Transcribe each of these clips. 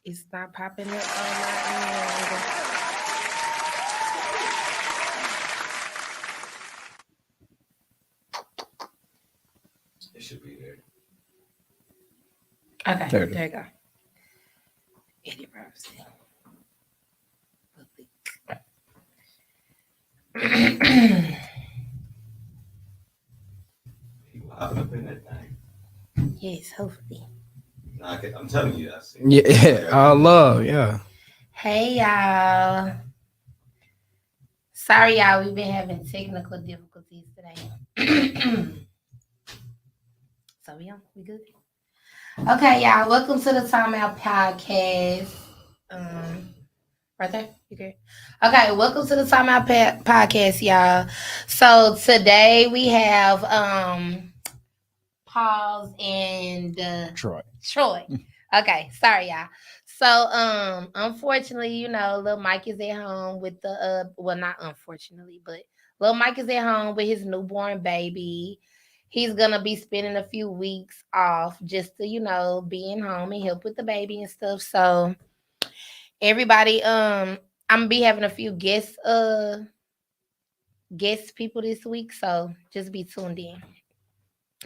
It's not popping up on my end. It should be there. Okay, there you go. Eddie Robinson. He wilding up in that thing. Yes, hopefully. I'm telling you, I see. Yeah, I love, yeah. Hey, y'all. Sorry, y'all. We've been having technical difficulties today. So we good? Okay, y'all. Welcome to the Timeout podcast. Right there, you good? Okay, welcome to the Timeout podcast, y'all. So today we have Pause and Troy. Okay, sorry, y'all. So unfortunately, little Mike is at home with the well, not unfortunately, but little Mike is at home with his newborn baby. He's gonna be spending a few weeks off just to, being home and help with the baby and stuff. So everybody, I'm gonna be having a few guest people this week. So just be tuned in.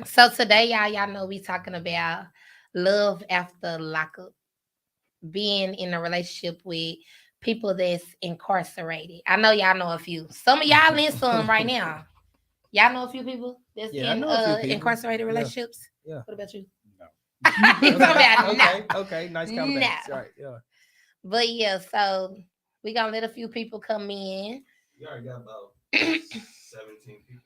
So today, y'all know we talking about love after lockup, being in a relationship with people that's incarcerated. I know y'all know a few. Some of y'all in some right now. Y'all know a few people that's in incarcerated relationships. Yeah. What about you? No. Okay. Nice comeback. No. Right. Yeah. But yeah, so we gonna let a few people come in. You already got about 17 people.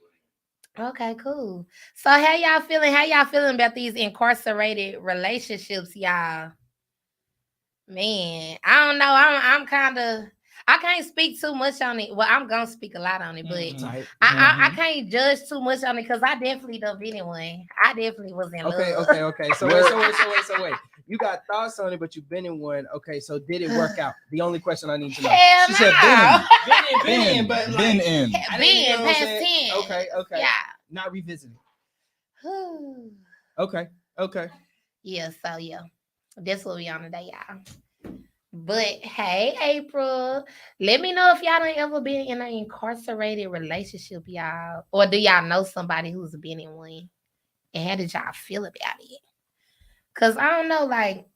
Okay, cool. So how y'all feeling? How y'all feeling about these incarcerated relationships, y'all? Man, I don't know. I'm kind of. I can't speak too much on it. Well, I'm gonna speak a lot on it, but I can't judge too much on it because I definitely done been in one. I definitely was in love. Okay. So wait. You got thoughts on it, but you've been in one. Okay, so did it work out? The only question I need to know. Hell she said been in, past 10. Okay. Yeah. Not revisiting. Okay. Yeah, so yeah. That's what we on today, y'all. But hey, April, let me know if y'all done ever been in an incarcerated relationship, y'all. Or do y'all know somebody who's been in one? And how did y'all feel about it? Cause I don't know, like,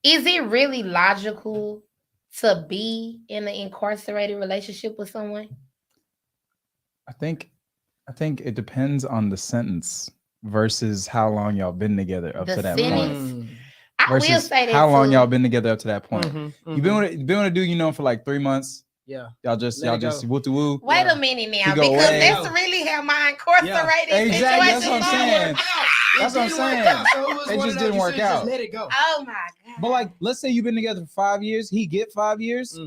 is it really logical to be in an incarcerated relationship with someone? I think it depends on the sentence versus how long y'all been together up to that point. I will say that how long too. y'all been together up to that point. Mm-hmm. You've been with a dude for like 3 months. Yeah. Y'all just woo to woo. Wait a minute now, because that's really how my incarcerated exactly. That's situation what I'm saying. That's what I'm saying. It just didn't work out. Just let it go. Oh my God. But like, let's say you've been together for 5 years. He get 5 years.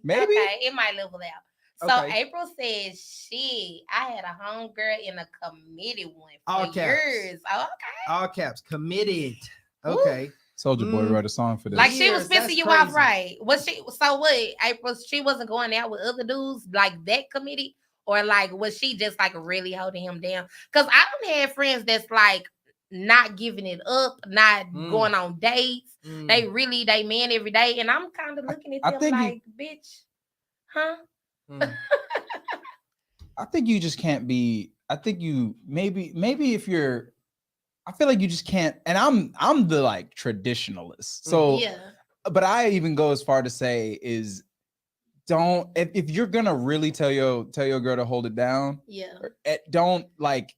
Maybe. Okay, it might level out. So April says, "Shit, I had a homegirl in a committed one for years." Oh, okay. All caps, committed. Okay. Soulja Boy wrote a song for this. Like she was pissing you off, right? Was she? So what? April, she wasn't going out with other dudes like that committed, or like was she just like really holding him down? Because I don't have friends that's like not giving it up, not going on dates. They man every day, and I'm kind of looking at them like, bitch, huh? I think you just can't be. I think you maybe if you're. I feel like you just can't. And I'm the like traditionalist. So, but I even go as far to say is don't if you're gonna really tell your girl to hold it down. Don't like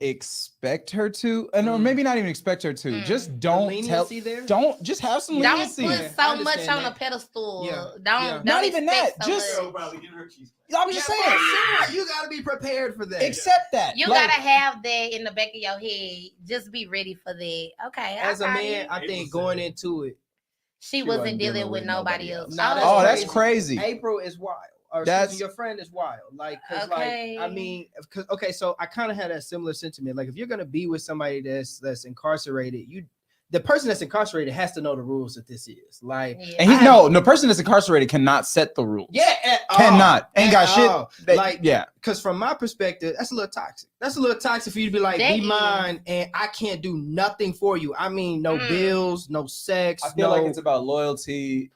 expect her to, and or maybe not even expect her to. Just don't tell. Don't just have some leniency. Don't put so much on a pedestal. Don't not even that. Just I'm just saying. You gotta be prepared for that. Accept that. You gotta have that in the back of your head. Just be ready for that. Okay. As a man, I think going into it, she wasn't dealing with nobody else. That's crazy. April is wild. Or your friend is wild. Like, cause so I kind of had a similar sentiment. Like, if you're gonna be with somebody that's incarcerated, the person that's incarcerated has to know the rules that this is. Like, and the person that's incarcerated cannot set the rules. Yeah, cannot. Ain't got shit. Like, because from my perspective, that's a little toxic. That's a little toxic for you to be like, be mine, and I can't do nothing for you. I mean, no bills, no sex. I feel like it's about loyalty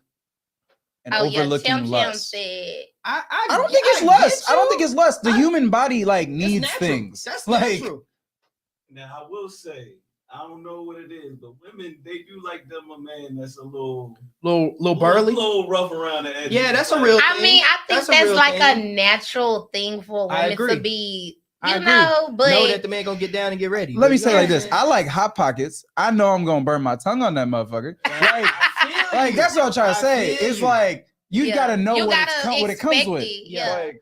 and overlooking lust. I don't think it's lust. I don't think it's lust. The human body like needs things. That's like. Natural. Now I will say, I don't know what it is, but women, they do like them a man that's a little burly, a little rough around the edges. Yeah, that's a real thing. I mean, I think that's like a natural thing for women to be, you know, but know that the man gonna get down and get ready. Let me say like this: I like hot pockets. I know I'm gonna burn my tongue on that motherfucker. Like that's what I'm trying to say. It's like you gotta know what it comes with. Yeah.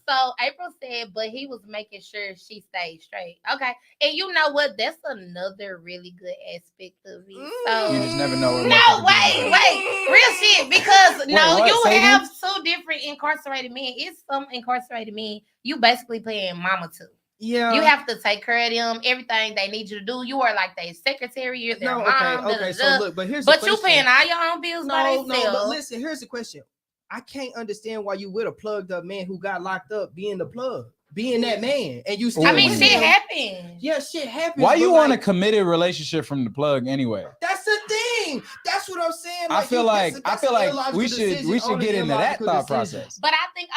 So April said, but he was making sure she stayed straight. Okay. And you know what? That's another really good aspect of it. So you just never know. Wait. Real shit. Because you have two different incarcerated men. It's some incarcerated men you basically playing mama to. Yeah. You have to take care of them, everything they need you to do. You are like their secretary, you're their mom. Okay. So look, but here's the question. You paying all your own bills by yourself. No, but listen, here's the question. I can't understand why you with a plugged up man who got locked up being the plug, being that man, and you. I mean, shit happens. Yeah, shit happens. Why you want a committed relationship from the plug anyway? That's the thing. That's what I'm saying. Like, I feel like we should get into that thought process. But I think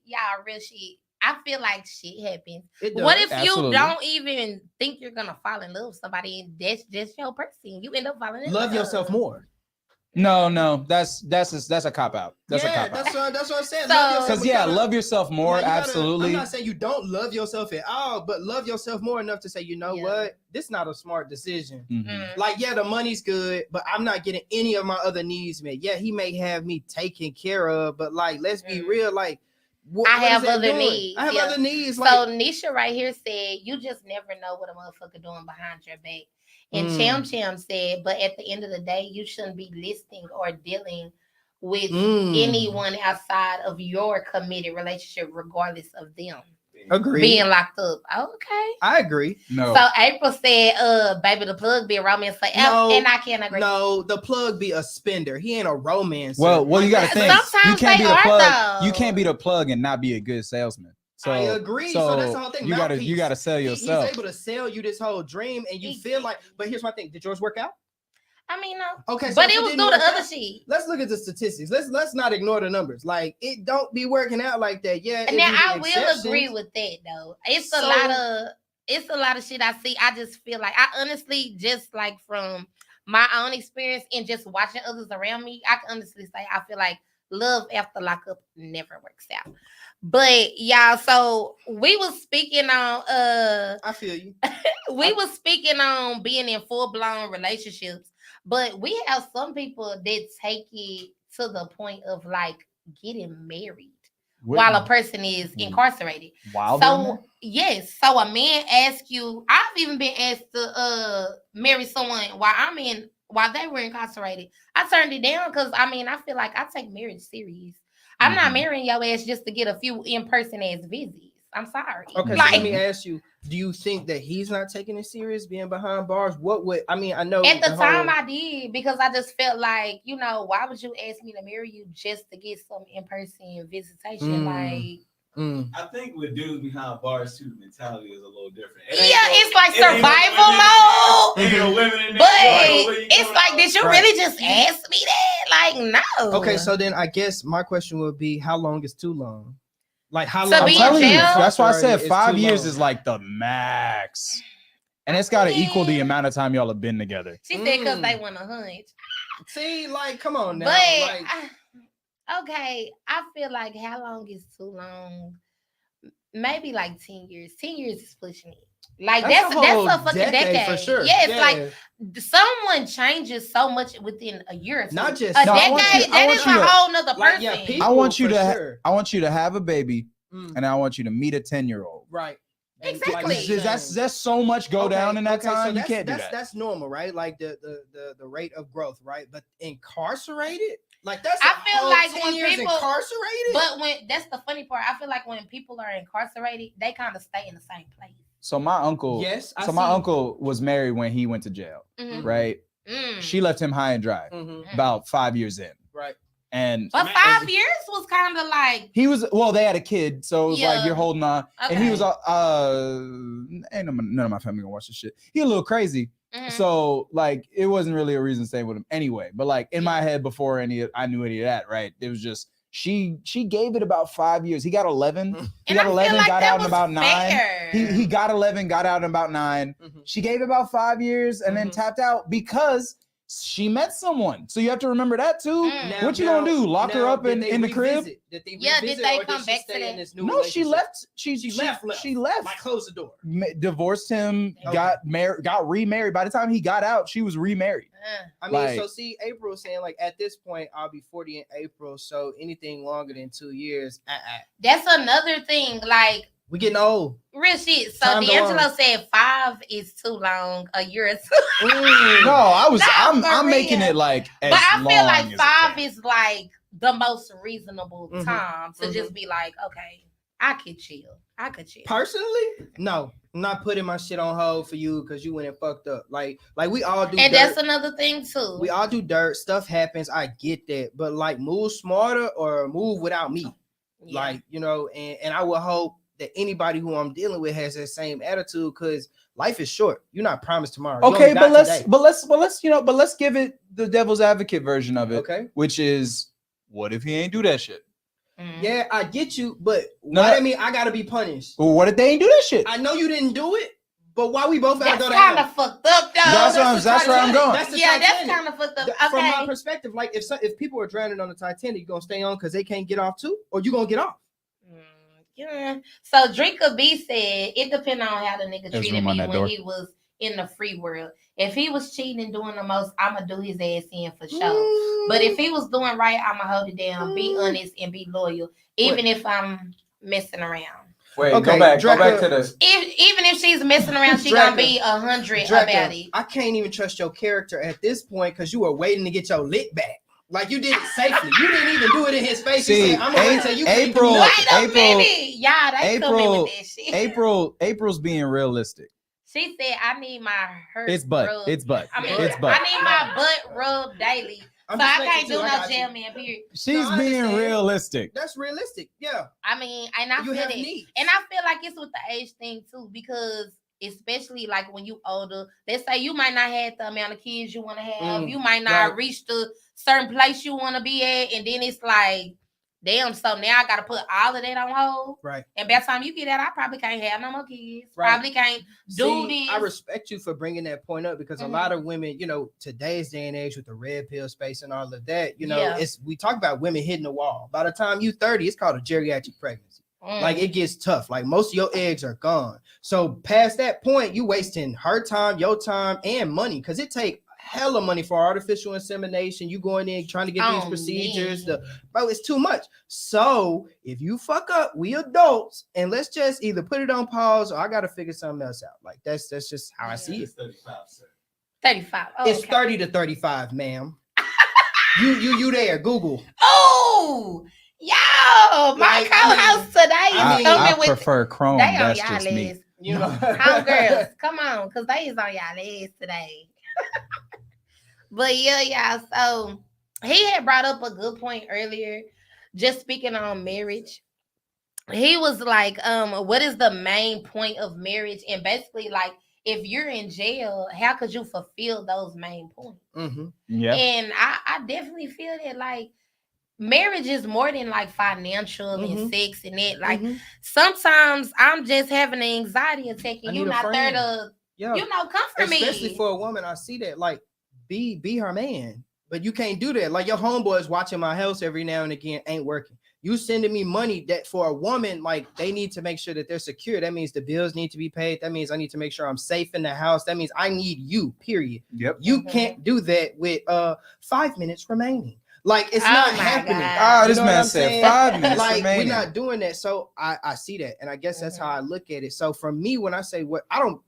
y'all real shit. I feel like shit happens. What if you don't even think you're gonna fall in love with somebody and that's just your person? You end up falling in love. Love yourself more. No, that's a cop out. That's a cop out. That's what I'm saying. Because love yourself more. Absolutely. I'm not saying you don't love yourself at all, but love yourself more enough to say, you know what, this is not a smart decision. Mm-hmm. Like, the money's good, but I'm not getting any of my other needs met. Yeah, he may have me taken care of, but like, let's be real, like. I have other needs. I have other needs. So Nisha right here said, you just never know what a motherfucker doing behind your back. And Cham said, but at the end of the day, you shouldn't be listening or dealing with anyone outside of your committed relationship, regardless of them. Agree. Being locked up. Okay. I agree. No. So April said, baby, the plug be a romance forever. And I can't agree. No, the plug be a spender. He ain't a romance. Well, you gotta think. Sometimes you can't they be the plug. though. You can't be the plug and not be a good salesman. So, I agree. So that's the whole thing. You gotta sell yourself. He's able to sell you this whole dream, and you feel like. But here's my thing: did yours work out? I mean, no. Okay, but it was through the other shit. Let's look at the statistics. Let's not ignore the numbers. Like, it don't be working out like that. Yeah. And now I will agree with that though. It's a lot of shit I see. I just feel like I honestly just like from my own experience and just watching others around me, I can honestly say I feel like love after lockup never works out. But y'all, so we was speaking on I feel you. We was speaking on being in full-blown relationships, but we have some people that take it to the point of like getting married while a person is incarcerated. Yes. So a man asks you, I've even been asked to marry someone while they were incarcerated. I turned it down because I feel like I take marriage serious. I'm not marrying your ass just to get a few in-person ass visits. I'm sorry. Okay, so let me ask you, do you think that he's not taking it serious being behind bars? I know at the time I did, because I just felt like, why would you ask me to marry you just to get some in-person visitation? I think with dudes behind bars too, the mentality is a little different. It's like survival mode. But it's like, did you really just ask me that? Like, no. Okay, so then I guess my question would be, how long is too long? Like, how long? I'm telling you, that's why I said 5 years is like the max. And it's got to equal the amount of time y'all have been together. She said because they want a hunch. See, like, come on now. But, okay, I feel like how long is too long? Maybe like 10 years. 10 years is pushing it. Like, that's a fucking decade. For sure. Yeah, it's like someone changes so much within a year or two. Not just a decade. That is a whole nother person. I want you to have a baby, and I want you to meet a 10-year-old. Right. Exactly. Like, that's so much down in that time. So you can't do that. That's normal, right? Like the rate of growth, right? But incarcerated, like that's I feel like 10 when years people incarcerated. But that's the funny part. I feel like when people are incarcerated, they kind of stay in the same place. So my uncle, my uncle was married when he went to jail, right? She left him high and dry about 5 years in. Right. And but 5 years was kind of like he was they had a kid, so it was like you're holding on. Okay. And he was ain't none of my family gonna watch this shit. He a little crazy. So like it wasn't really a reason to stay with him anyway. But like in my head before I knew any of that, right? It was just she gave it about 5 years. He got 11. He got 11, like got out in about 9. He got 11, got out in about 9. She gave it about 5 years and then tapped out because she met someone. So you have to remember that too. What you gonna do? Lock her up in the crib? Did they did they come back to that? No, she left. She left. Like closed the door. Divorced him. Got married. Got remarried. By the time he got out, she was remarried. I mean, so see, April saying like at this point I'll be 40 in April. So anything longer than 2 years, That's another thing. Like we getting old. Real shit. So D'Angelo said 5 is too long. A year or 2. No, I'm making it like. But I feel like 5 is like the most reasonable time to just be like, okay, I could chill. Personally, no, I'm not putting my shit on hold for you because you went and fucked up. Like we all do. And dirt. that's another thing too. We all do dirt. Stuff happens. I get that, but like move smarter or move without me. Yeah. Like and I will hope that anybody who I'm dealing with has that same attitude because life is short. You're not promised tomorrow. Okay, but let's give it the devil's advocate version of it. Okay, which is what if he ain't do that shit? Yeah, I get you, but why that mean I gotta be punished? Well, what if they ain't do that shit? I know you didn't do it, but why we both gotta go to hell? That's kind of fucked up, though. That's where I'm going. That's kind of fucked up. Okay. From my perspective, like if people are drowning on the Titanic, you gonna stay on because they can't get off too, or you gonna get off? Yeah. So Drinker B said it depends on how the nigga treated me when he was in the free world. If he was cheating and doing the most, I'ma do his ass in for sure. But if he was doing right, I'ma hold it down, be honest and be loyal, even if I'm messing around. Wait, okay, go back to this. Even if she's messing around, she gonna be 100 about it. I can't even trust your character at this point because you were waiting to get your lick back. Like you did it safely. You didn't even do it in his face. See, you said, I'm gonna wait till you April, April's being realistic. She said, "I need my hurt. It's butt. Rubbed. It's butt. I mean, it's butt. I need my butt rubbed daily, so I can't do no jail man. Period. She's being realistic. That's realistic. Yeah. I mean, and I feel it, and I feel like it's with the age thing too, because especially like when you older, let's say you might not have the amount of kids you want to have, you might not reach the certain place you want to be at, and then it's like, damn, so now I gotta put all of that on hold. Right. And by the time you get out, I probably can't have no more kids. Right. Probably can't do this. I respect you for bringing that point up because a lot of women, today's day and age with the red pill space and all of that, it's we talk about women hitting the wall. By the time you 30, it's called a geriatric pregnancy. Like it gets tough. Like most of your eggs are gone. So past that point, you wasting her time, your time, and money because it take hella money for artificial insemination. You going in trying to get these procedures. Bro, it's too much. So if you fuck up, we adults, and let's just either put it on pause or I gotta figure something else out. Like that's just how I see it. 35, sir. 35. Oh, it's 30 to 35, ma'am. you there? Google. Oh. Yo, my co-host today is I prefer Chrome. That's just me. Girls, come on, because they is on y'all ass today. But yeah, so he had brought up a good point earlier, just speaking on marriage. He was like, what is the main point of marriage? And basically, like, if you're in jail, how could you fulfill those main points? Yeah. And I definitely feel that, like, marriage is more than like financial and sex and that. Like sometimes I'm just having an anxiety attack and you're not there to, comfort me. Especially for a woman, I see that. Like, be her man, but you can't do that. Like your homeboys watching my house every now and again ain't working. You sending me money that for a woman, like they need to make sure that they're secure. That means the bills need to be paid. That means I need to make sure I'm safe in the house. That means I need you, period. Yep. You can't do that with 5 minutes remaining. Like it's not happening. This man said 5 minutes. Like remaining. we're not doing that. So I see that, and I guess that's how I look at it. So for me, when I say I don't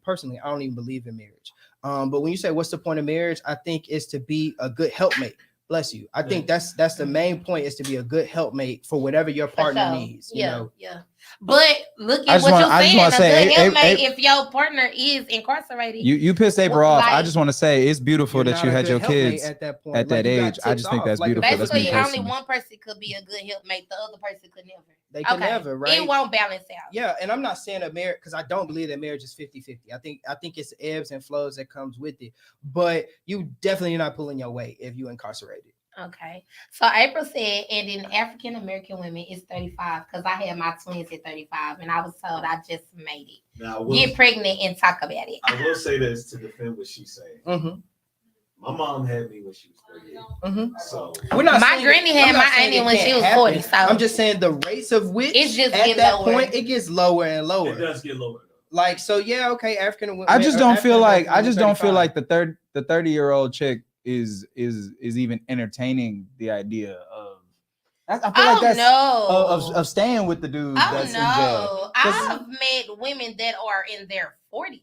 even believe in marriage. But when you say what's the point of marriage, I think it's to be a good helpmate. Bless you. I think that's the main point is to be a good helpmate for whatever your partner needs. You know? Yeah. But look at what you're saying. A good helpmate, if your partner is incarcerated. You pissed April off. I just want to say it's beautiful that you had your kids at that point. At that age. I just think that's beautiful. Basically, only one person could be a good helpmate. The other person could never. They can never, right? It won't balance out. Yeah, and I'm not saying a marriage, because I don't believe that marriage is 50-50. I think it's ebbs and flows that comes with it. But you definitely not pulling your weight if you incarcerated. Okay. So April said, and in African American women, it's 35, because I had my twins at 35, and I was told I just made it. Now, get pregnant and talk about it. I will say this to defend what she's saying. Mm-hmm. My mom had me when she was 38. Mm-hmm. So my granny had my auntie when she was 40. So I'm just saying the rates of which it's just at that lower. Point it gets lower and lower. It does get lower. Like, so yeah, okay, African women. I just don't feel like the 30-year-old chick is even entertaining the idea of. I feel like that's of staying with the dude that's in jail. I've met women that are in their 40s.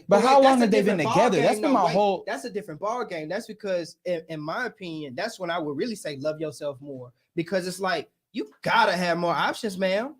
But how long have they been together? That's been my whole. That's a different ball game. That's because, in my opinion, that's when I would really say love yourself more, because it's like you gotta have more options, man.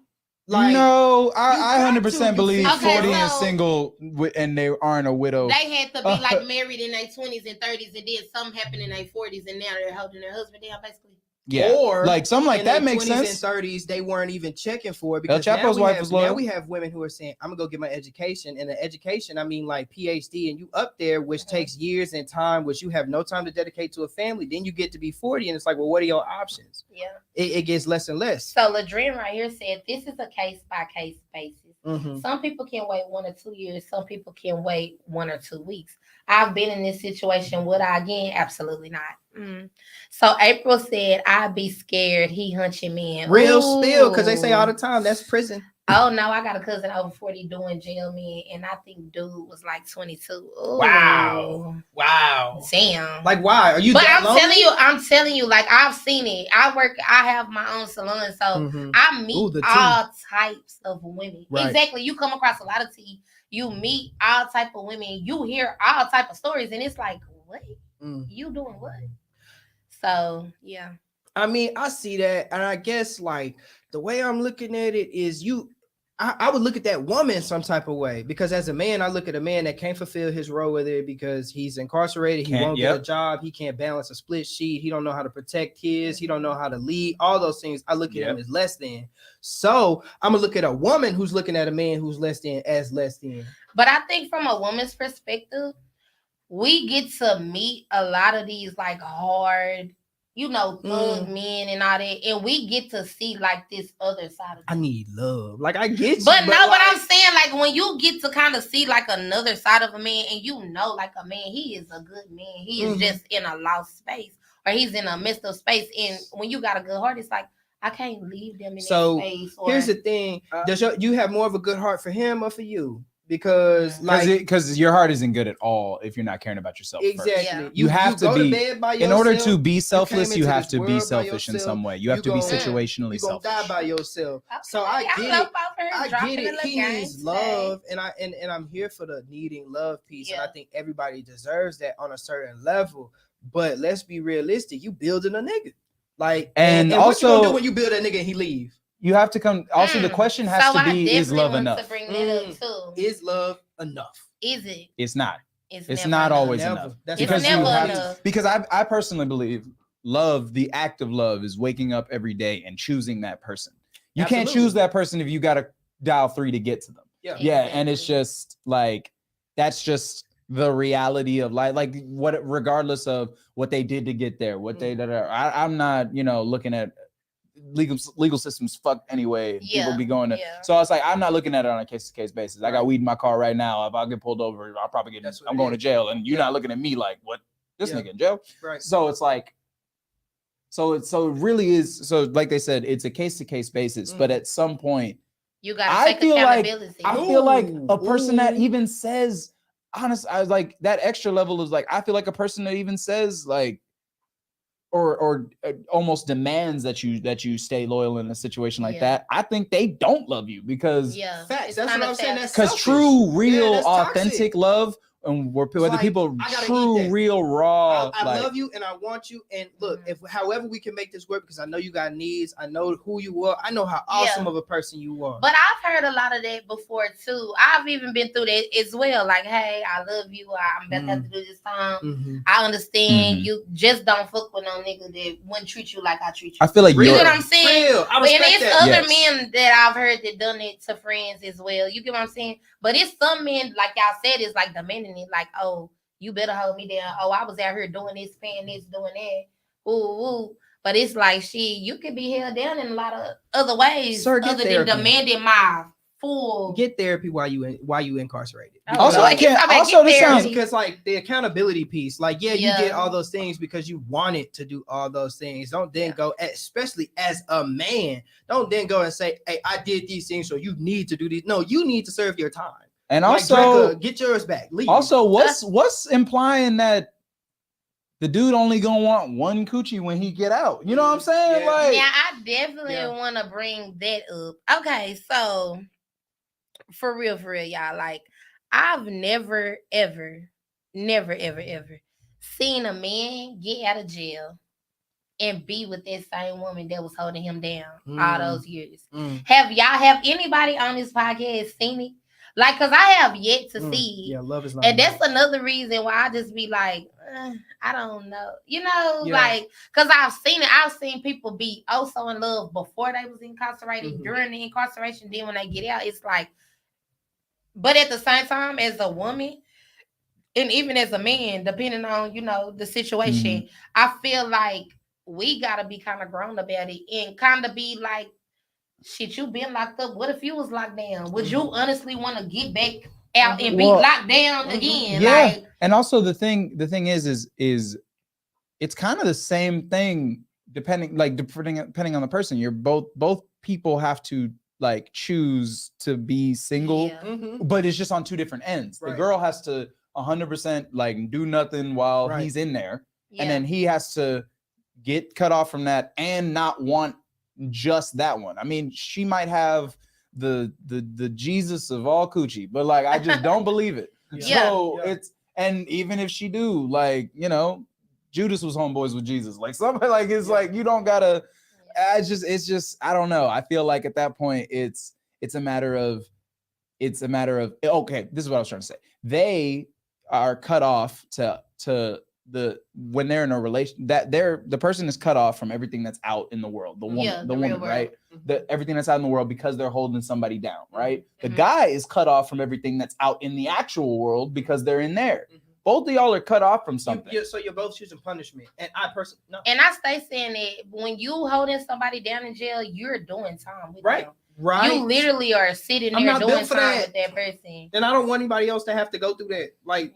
Like, no, I 100% believe 40 and single, and they aren't a widow. They had to be like married in their 20s and 30s, and then something happened in their 40s, and now they're holding their husband down, basically. Yeah, or like something like that makes sense. In 30s, they weren't even checking for it, because now we have women who are saying, "I'm gonna go get my education," and the education, I mean, like PhD, and you up there, which takes years and time, which you have no time to dedicate to a family. Then you get to be 40, and it's like, well, what are your options? Yeah, it gets less and less. So Ladrin right here said, "This is a case by case basis. Mm-hmm. Some people can wait 1 or 2 years. Some people can wait 1 or 2 weeks. I've been in this situation. Would I again? Absolutely not." Mm. So April said, "I'd be scared. He hunching men." Real spill, because they say all the time that's prison. Oh no, I got a cousin over 40 doing jail men, and I think dude was like 22. Ooh. Wow. Damn. Like, why are you? But I'm telling you, like, I've seen it. I have my own salon, so I meet all types of women. Right. Exactly. You come across a lot of tea. You meet all type of women. You hear all type of stories, and it's like, what? You doing what? So yeah. I mean, I see that, and I guess like the way I'm looking at it is I would look at that woman some type of way, because as a man, I look at a man that can't fulfill his role with it because he's incarcerated. He won't get a job. He can't balance a split sheet. He don't know how to protect kids. He don't know how to lead. All those things, I look at him as less than. So I'm gonna look at a woman who's looking at a man who's less than as less than. But I think from a woman's perspective, we get to meet a lot of these like hard, thug men and all that, and we get to see like this other side of it. I need love. Like, I get you. But what I'm saying, like, when you get to kind of see like another side of a man, and like a man, he is a good man. He is just in a lost space, or he's in a messed up space. And when you got a good heart, it's like, I can't leave them in that space. So here's the thing. Does you have more of a good heart for him or for you? Because your heart isn't good at all if you're not caring about yourself. Exactly. Yeah. You have to be, in order to be selfless, you have to be selfish in some way. You have to be situationally selfish. You're gonna die by yourself. Okay, so I get it. He needs love, and I'm here for the needing love piece. And I think everybody deserves that on a certain level. But let's be realistic. You building a nigga. Like, and also, what you gonna do when you build that nigga and he leave? You have to come. Also, the question has to be: is love enough? To bring that up too. Is love enough? Is it? It's not. It's not always enough. It's never enough. Because I personally believe love, the act of love, is waking up every day and choosing that person. You can't choose that person if you got to dial 3 to get to them. Yeah, and it's just like that's just the reality of life. Like, regardless of what they did to get there, what they did. I'm not, looking at. Legal systems fucked anyway. People be going to so I was like, I'm not looking at it on a case-to-case basis. I got weed in my car right now. If I get pulled over, I'll probably I'm going to jail, and you're not looking at me like, what, this nigga in jail? Right. So it's like, so it really is. So like they said, it's a case-to-case basis, but at some point you gotta take accountability. I feel like a person that even says, honest, I was like, that extra level is like, I feel like a person that even says like, or almost demands that you stay loyal in a situation like that. I think they don't love you, because facts. That's what I'm saying. Because true, real, authentic love and whether like, people I gotta eat true, that. real, raw. I like, love you and I want you. And look, if however we can make this work, because I know you got needs. I know who you are. I know how awesome of a person you are. But I've heard a lot of that before too. I've even been through that as well. Like, hey, I love you. I'm about to have to do this time. I understand. You just don't fuck with no nigga that wouldn't treat you like I treat you. I feel like you get what I'm saying. Real. I But and respect it's that. other men that I've heard that done it to friends as well. You get what I'm saying? But it's some men, like y'all said, is like demanding it. Like, oh, you better hold me down. Oh, I was out here doing this, paying this, doing that. Ooh, ooh. But it's like, shit, you can be held down in a lot of other ways, Sir, other than demanding my full. Get therapy while you incarcerated. Also, I can't. Also, this sounds because like the accountability piece, like you get all those things because you wanted to do all those things. Don't then go, especially as a man, don't then go and say, "Hey, I did these things, so you need to do these." No, you need to serve your time. And like, also, Drecka, get yours back. Leave. Also, what's implying that the dude only gonna want one coochie when he get out? You know what I'm saying? Yeah. Like, yeah, I definitely want to bring that up. Okay, so for real, y'all. Like, I've never, ever seen a man get out of jail and be with that same woman that was holding him down all those years. Have anybody on this podcast seen it? Like, cause I have yet to see. Yeah, love is not. And that's another reason why I just be like, I don't know. You know, like, cause I've seen it. I've seen people be so in love before they was incarcerated, during the incarceration. Then when they get out, it's like, but at the same time, as a woman, and even as a man, depending on, the situation, I feel like we gotta be kind of grown about it and kind of be like, shit, you been locked up. What if you was locked down? Would you honestly want to get back out and be locked down again? Yeah. Like, and also the thing is it's kind of the same thing depending on the person. You're both people have to like choose to be single, but it's just on two different ends. The girl has to 100% like do nothing while he's in there, and then he has to get cut off from that and not want just that one. I mean, she might have the Jesus of all coochie, but like I just don't believe it. So it's, and even if she do, like, Judas was homeboys with Jesus. Like something like it's like you don't gotta. It's just I don't know. I feel like at that point it's a matter of okay. This is what I was trying to say. They are cut off to when they're in a relation, that the person is cut off from everything that's out in the world. The woman, right? Everything that's out in the world because they're holding somebody down, right? The guy is cut off from everything that's out in the actual world because they're in there. Both of y'all are cut off from something. So you're both choosing punishment. And I personally, no. And I stay saying that when you holding somebody down in jail, you're doing time with them. Right. You literally are sitting there doing time with that person. And I don't want anybody else to have to go through that. Like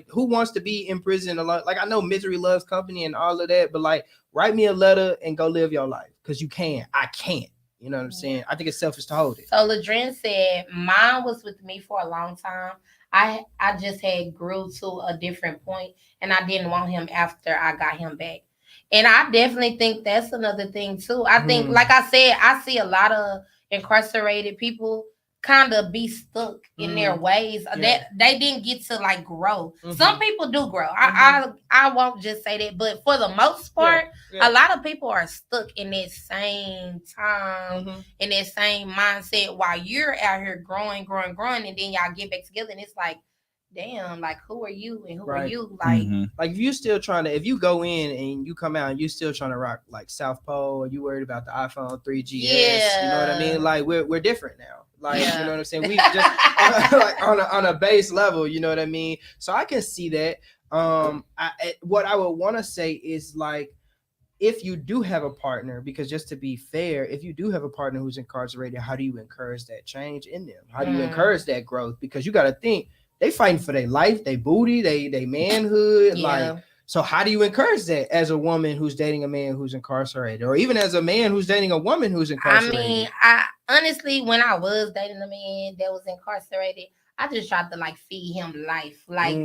who wants to be in prison alone? Like, I know misery loves company and all of that, but like, write me a letter and go live your life. Because you can. I can't. You know what I'm saying? I think it's selfish to hold it. So Ladrin said, mine was with me for a long time. I just had grew to a different point, and I didn't want him after I got him back. And I definitely think that's another thing too. I think, like I said, I see a lot of incarcerated people kind of be stuck in their ways that they didn't get to like grow. Some people do grow. I won't just say that, but for the most part, a lot of people are stuck in that same time, in that same mindset while you're out here growing, and then y'all get back together and it's like, damn, like who are you and who are you? Like if you still trying to, if you go in and you come out and you still trying to rock like South Pole, or you worried about the iPhone 3GS, you know what I mean? Like we're different now. Like, you know what I'm saying? We just like on a base level, you know what I mean? So I can see that. What I would want to say is like, if you do have a partner, because just to be fair, if you do have a partner who's incarcerated, how do you encourage that change in them? How do you encourage that growth? Because you got to think, they fighting for their life, they booty, they manhood. Like, so how do you encourage that as a woman who's dating a man who's incarcerated, or even as a man who's dating a woman who's incarcerated? I mean, I honestly, when I was dating a man that was incarcerated, I just tried to like feed him life, like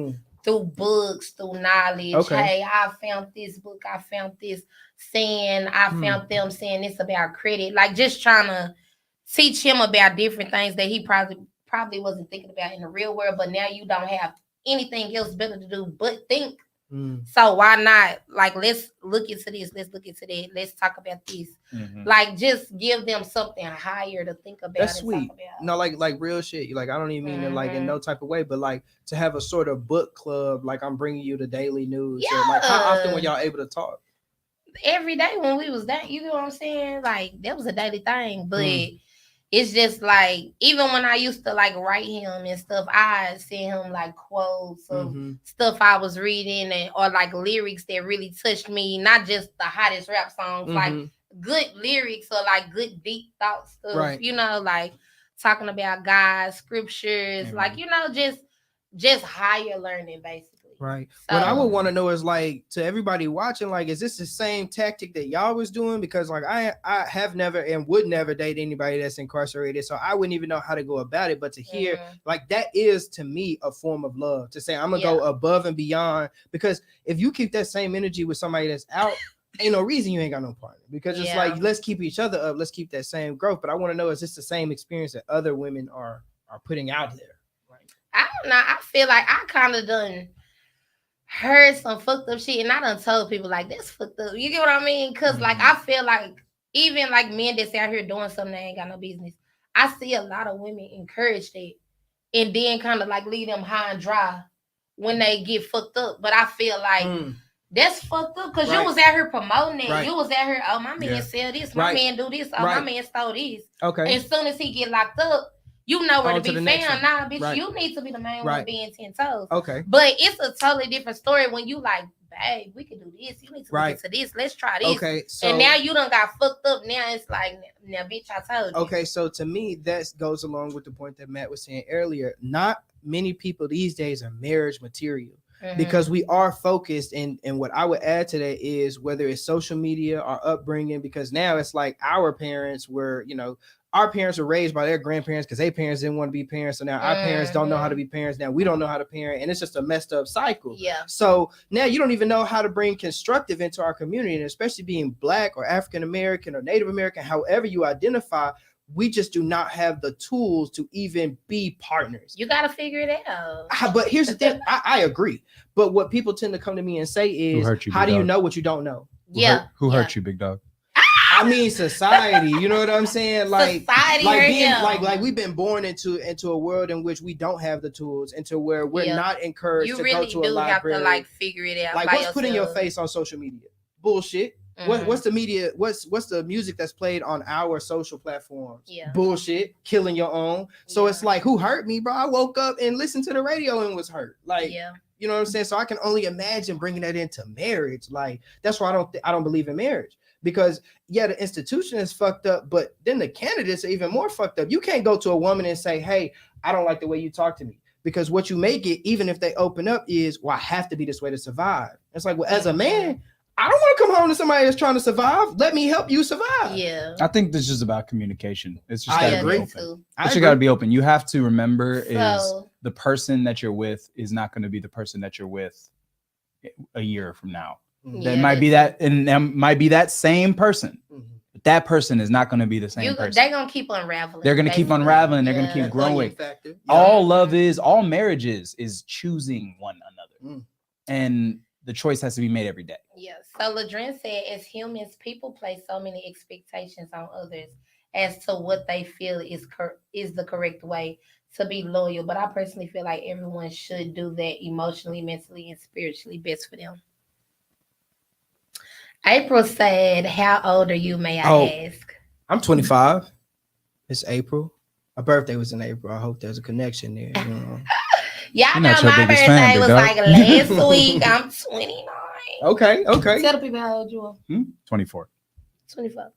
through books, through knowledge. Okay. Hey, I found this book, I found this saying, I found them saying this about credit, like just trying to teach him about different things that he probably wasn't thinking about in the real world, but now you don't have anything else better to do but think. So why not? Like, let's look into this. Let's look into that. Let's talk about this. Like, just give them something higher to think about. That's and sweet. Talk about. No, like real shit. Like, I don't even mean it like in no type of way, but like to have a sort of book club. Like, I'm bringing you the daily news. Yeah. Or like, how often were y'all able to talk? Every day when we was that, you know what I'm saying? Like, that was a daily thing, but it's just like, even when I used to like write him and stuff, I send him like quotes of stuff I was reading, and or like lyrics that really touched me, not just the hottest rap songs, like good lyrics or like good deep thought stuff, right. You know, like talking about God, scriptures, like, you know, just higher learning basically. Right. So, what I would want to know is, like, to everybody watching, like, is this the same tactic that y'all was doing? Because like I have never and would never date anybody that's incarcerated, so I wouldn't even know how to go about it. But to hear like that is to me a form of love. To say I'm gonna go above and beyond, because if you keep that same energy with somebody that's out, ain't no reason you ain't got no partner. Because it's like, let's keep each other up, let's keep that same growth. But I want to know, is this the same experience that other women are putting out there? Like, I don't know. I feel like I kind of done heard some fucked up shit, and I done told people like, that's fucked up. You get what I mean? Because like, I feel like even like men that's out here doing something they ain't got no business, I see a lot of women encourage that and then kind of like leave them high and dry when they get fucked up. But I feel like that's fucked up, because you was out here promoting it. You was out here, oh, my man sell this, my man do this, oh, my man stole this. Okay. As soon as he get locked up, you know where to be found. Nah, bitch, you need to be the main one being 10 toes. Okay. But it's a totally different story when you like, babe, we can do this. You need to look into this. Let's try this. Okay. So, and now you done got fucked up. Now it's like, now, bitch, I told you. Okay. So to me, that goes along with the point that Matt was saying earlier. Not many people these days are marriage material. Because we are focused, and what I would add to that is whether it's social media or upbringing, because now it's like our parents were, you know, our parents were raised by their grandparents because their parents didn't want to be parents. So now our parents don't know how to be parents. Now we don't know how to parent, and it's just a messed up cycle. Yeah. So now you don't even know how to bring constructive into our community, and especially being Black or African American or Native American, however you identify. We just do not have the tools to even be partners. You got to figure it out. But here's the thing. I agree. But what people tend to come to me and say is, how do you know what you don't know? Who hurt you, big dog? I mean, society. You know what I'm saying? Like, society, like we've been born into a world in which we don't have the tools, into where we're not encouraged to go to a library. You really do have to like figure it out. Like, what's putting your face on social media? Bullshit. What's the media? What's the music that's played on our social platforms? Bullshit. Killing your own. So it's like, who hurt me, bro? I woke up and listened to the radio and was hurt. Like, you know what I'm saying? So I can only imagine bringing that into marriage. Like, that's why I don't believe in marriage, because the institution is fucked up, but then the candidates are even more fucked up. You can't go to a woman and say, hey, I don't like the way you talk to me. Because what you make it, even if they open up, is, well, I have to be this way to survive. It's like, well, as a man, I don't want to come home to somebody that's trying to survive. Let me help you survive. Yeah. I think this is just about communication. It's just gotta be open. But you got to be open. You have to remember is the person that you're with is not going to be the person that you're with a year from now. That might be that, and that might be that same person. But that person is not going to be the same person. They're going to keep unraveling. They're going to keep unraveling. They're going to keep growing. All love is, all marriage is choosing one another. And the choice has to be made every day. Yeah. So Ladrin said, as humans, people place so many expectations on others as to what they feel is the correct way to be loyal. But I personally feel like everyone should do that emotionally, mentally, and spiritually best for them. April said, how old are you, may I ask? I'm 25. It's April. My birthday was in April. I hope there's a connection there. You know? Y'all know my birthday was like last week. I'm 29. Okay. Tell the people how old you are. 24. 24.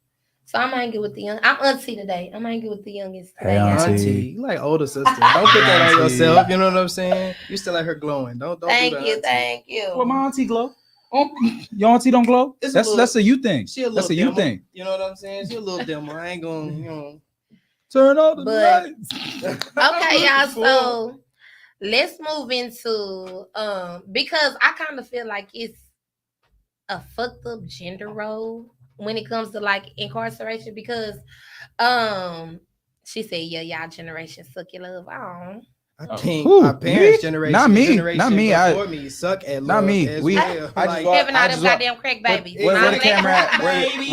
So I'm hanging with the young. I'm auntie today. I'm hanging with the youngest today. Hey, auntie. You like older sister. Don't put that on yourself. You know what I'm saying? You still like her glowing. Don't Thank do you. Thank you. Well, my auntie glow. Your auntie don't glow? That's a you thing. That's a you thing. You know what I'm saying? She a little dimmer. I ain't gonna, turn on the lights. Okay, y'all. So let's move into because I kind of feel like it's a fucked up gender role when it comes to like incarceration, because she said, yeah, y'all generation suck your love. I think our parents' generation, not me, generation not me. before me suck at not love me. as We, well. Having all them goddamn crack babies. Where the Nah, camera at? Baby.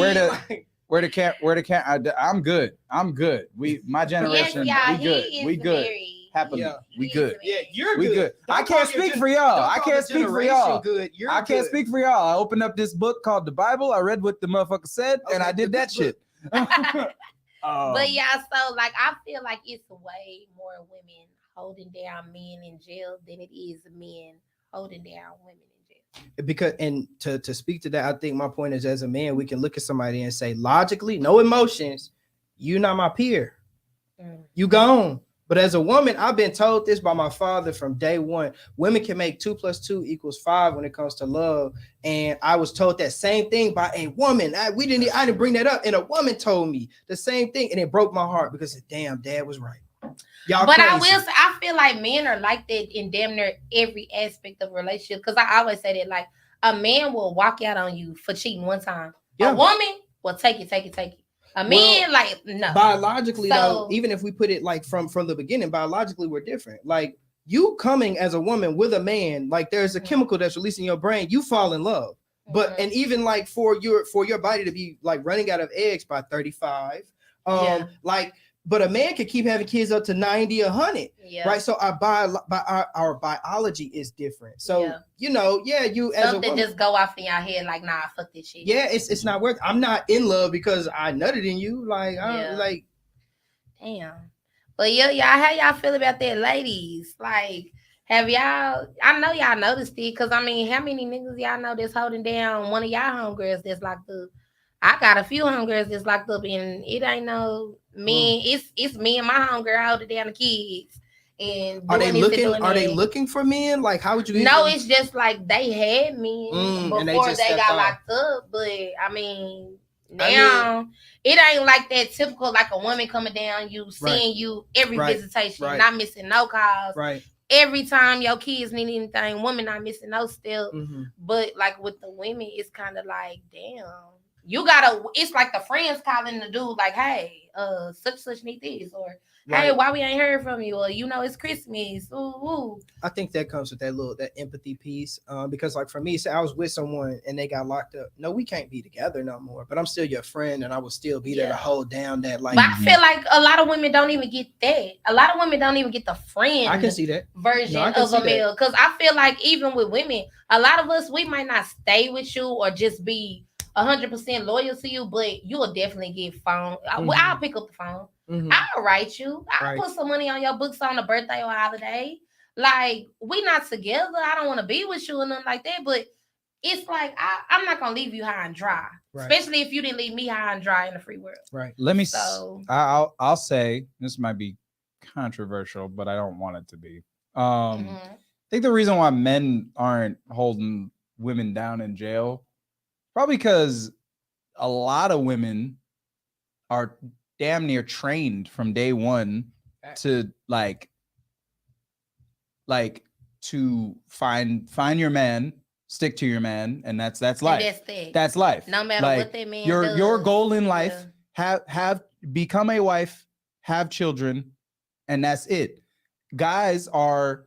Where the camera? I'm good. I'm good. My generation, yes, we good. We good. Happily, we good. Yeah, you're we good. I can't speak for y'all. I can't speak for y'all. Good. I can't speak for y'all. I opened up this book called the Bible. I read what the motherfucker said, and I did that shit. But yeah, so like I feel like it's way more women holding down men in jail than it is men holding down women in jail. Because and to speak to that, I think my point is, as a man, we can look at somebody and say, logically, no emotions, you're not my peer. You gone. But as a woman, I've been told this by my father from day one. Women can make 2 + 2 = 5 when it comes to love. And I was told that same thing by a woman. I didn't bring that up. And a woman told me the same thing. And it broke my heart because damn, dad was right. Y'all but crazy. I will say, I feel like men are like that in damn near every aspect of a relationship. Because I always say that, like, a man will walk out on you for cheating one time. Yeah. A woman will take it. A man, like, no. Biologically, though, even if we put it like from the beginning, biologically, we're different. Like, you coming as a woman with a man, like, there's a chemical that's released in your brain, you fall in love. But and even like for your body to be like running out of eggs by 35, like, but a man can keep having kids up to 90, 100, right? So our biology is different. So you as something a woman, just go off in your head like, nah, fuck this shit. Yeah, it's not worth. I'm not in love because I nutted in you. Like, like, damn. But y'all, how y'all feel about that, ladies? Like, have y'all? I know y'all noticed it, because I mean, how many niggas y'all know that's holding down one of y'all homegirls that's locked up? I got a few homegirls that's locked up, and it ain't no men. It's me and my homegirl holding down the kids. And are they looking for men? Like, how would you? No, it's just like they had men before they got locked up. But I mean, now it ain't like that typical, like a woman coming down, you seeing you every visitation, not missing no calls. Right. Every time your kids need anything, woman not missing no steps. But like with the women, it's kind of like, damn. You gotta, it's like the friends calling the dude, like, hey, such need this, or hey, why we ain't heard from you, or it's Christmas. Ooh. I think that comes with that empathy piece. Because like for me, say I was with someone and they got locked up. No, we can't be together no more. But I'm still your friend, and I will still be there to hold down that. Like, but I feel like a lot of women don't even get that. A lot of women don't even get the friend. I can see that version of a male. Because I feel like even with women, a lot of us, we might not stay with you or just be 100% loyal to you, but you will definitely get phone. I'll pick up the phone. I'll write you. I'll put some money on your books on a birthday or holiday. Like, we not together. I don't want to be with you or nothing like that. But it's like I'm not gonna leave you high and dry, especially if you didn't leave me high and dry in the free world. Right. Let me. I'll say this might be controversial, but I don't want it to be. I think the reason why men aren't holding women down in jail, probably because a lot of women are damn near trained from day one to like to find your man, stick to your man, and that's life. That's life. No matter what that man does. Your goal in life, have become a wife, have children, and that's it. Guys are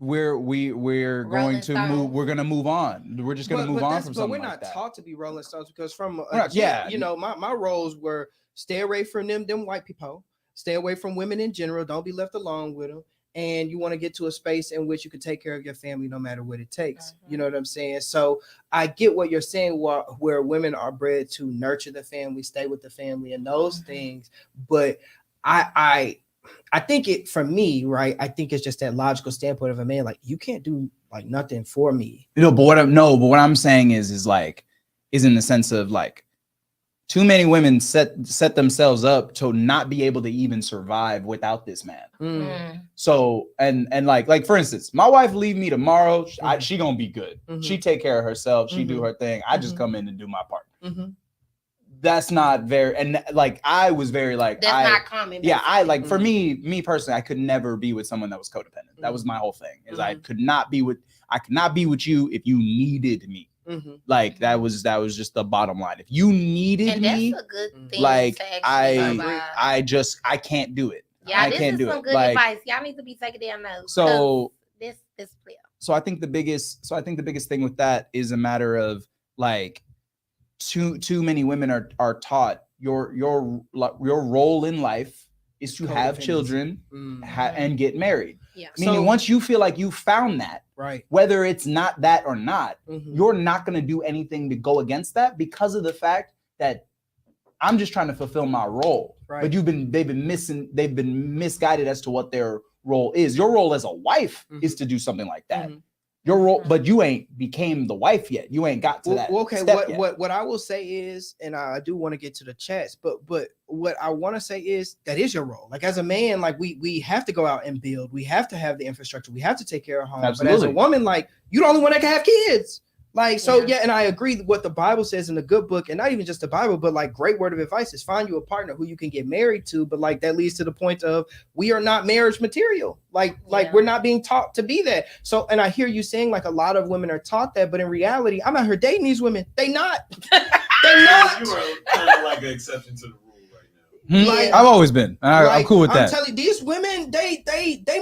we're going to move. We're gonna move on. We're just gonna move on from something. But we're not taught to be Rolling Stones, because from my roles were stay away from them white people, stay away from women in general, don't be left alone with them, and you want to get to a space in which you can take care of your family no matter what it takes. You know what I'm saying? So I get what you're saying, where women are bred to nurture the family, stay with the family, and those things. But I think it, for me, right, I think it's just that logical standpoint of a man, like, you can't do like nothing for me. But what I'm saying is in the sense of like, too many women set themselves up to not be able to even survive without this man. So and like for instance, my wife leave me tomorrow, she gonna be good. She take care of herself, she do her thing. I just come in and do my part. That's not very, and like I was very like, that's not common. Yeah, I like, for me personally, I could never be with someone that was codependent. That was my whole thing. Is I could not be with you if you needed me. Like that was just the bottom line. If you needed me, that's a good thing, like I can't do it. Yeah, I this can't is do some it. good Like, advice. Y'all need to be taking down notes. so this player. So I think the biggest thing with that is a matter of like too many women are taught your role in life is to have children and get married. Yeah. Meaning once you feel like you found that, right, whether it's not that or not, you're not going to do anything to go against that because of the fact that I'm just trying to fulfill my role. Right. But they've been misguided as to what their role is. Your role as a wife is to do something like that. Your role, but you ain't became the wife yet. You ain't got to that. Okay, step yet. what I will say is, and I do want to get to the chats, but what I want to say is that is your role. Like as a man, like we have to go out and build. We have to have the infrastructure. We have to take care of home. Absolutely. But as a woman, like you're the only one that can have kids. Like, so yeah, and I agree with what the Bible says in the good book, and not even just the Bible, but like great word of advice is find you a partner who you can get married to. But like that leads to the point of we are not marriage material. Like we're not being taught to be that. So, and I hear you saying like a lot of women are taught that, but in reality, I'm out here dating these women. They not. They're not. You are kind of like an exception to the rule right now. Like, I've always been. I'm cool with that. I'm telling you, these women, they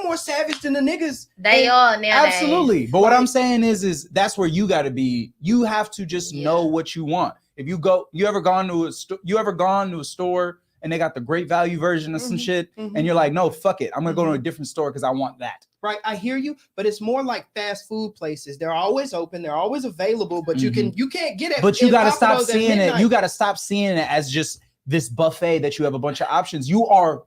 more savage than the niggas. They are now. Absolutely. But what I'm saying is that's where you got to be. You have to just know what you want. If you ever gone to a store and they got the great value version of some shit, and you're like, no, fuck it, I'm gonna go to a different store because I want that. Right, I hear you, but it's more like fast food places. They're always open, they're always available, but you can't get it. But you got to stop seeing it. You got to stop seeing it as just this buffet that you have a bunch of options. You are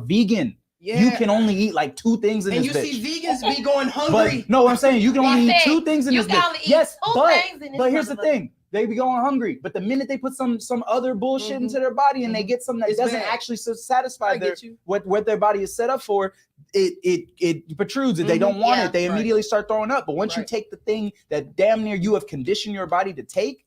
vegan. Yeah. You can only eat like 2 things in this bitch. And you see vegans be going hungry. But no, I'm saying you can only eat 2 things in this bitch. Yes, but here's the thing. They be going hungry. But the minute they put some other bullshit into their body and they get something that doesn't actually satisfy what their body is set up for, it protrudes. If they don't want it, they immediately start throwing up. But once you take the thing that damn near you have conditioned your body to take,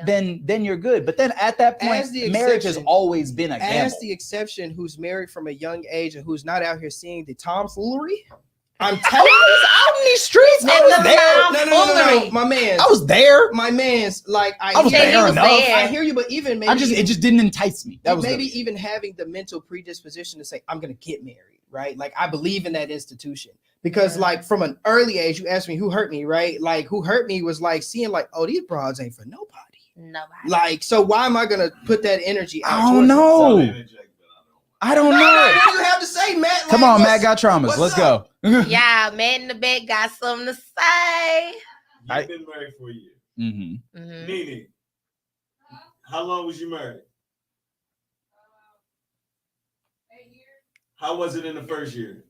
then you're good. But then at that point, marriage has always been a gamble. As the exception who's married from a young age and who's not out here seeing the tomfoolery, I'm telling you, I was out in these streets. I was there. No, my man. I was there. My man's like I was there enough. I hear you, but even maybe it just didn't entice me. That was maybe even having the mental predisposition to say I'm gonna get married, right? Like I believe in that institution. Because like from an early age, you asked me who hurt me, right? Like who hurt me was like seeing like, oh, these broads ain't for nobody. Like, so why am I gonna put that energy out? I don't know. I don't know. What do you have to say, Matt? Come on, Matt got traumas. Let's go. Yeah, Matt in the back got something to say. You've been married for a year. Nene, how long was you married? 8 years. How was it in the first year?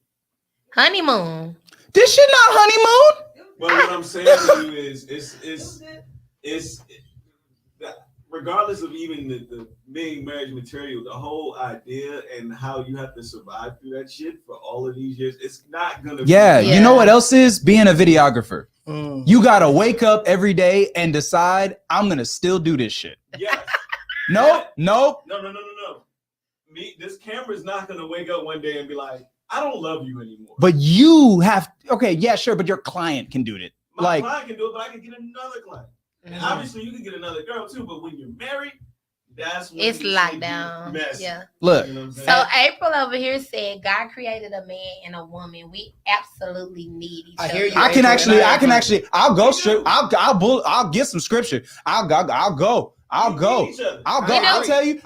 Honeymoon. This shit not honeymoon. But what I'm saying to you is it's regardless of even the being marriage material, the whole idea and how you have to survive through that shit for all of these years, it's not gonna be. You know what else is being a videographer? You gotta wake up every day and decide I'm gonna still do this shit. Yes. No. This camera's not gonna wake up one day and be like, I don't love you anymore. But you have but your client can do it. My client can do it, but I can get another client. And obviously you can get another girl too, but when you're married, that's when it's lockdown. Yeah. Look. You know so April over here said God created a man and a woman. We absolutely need each other. Hear you, I can actually I'll go straight. I'll get some scripture. I'll go. I'll tell you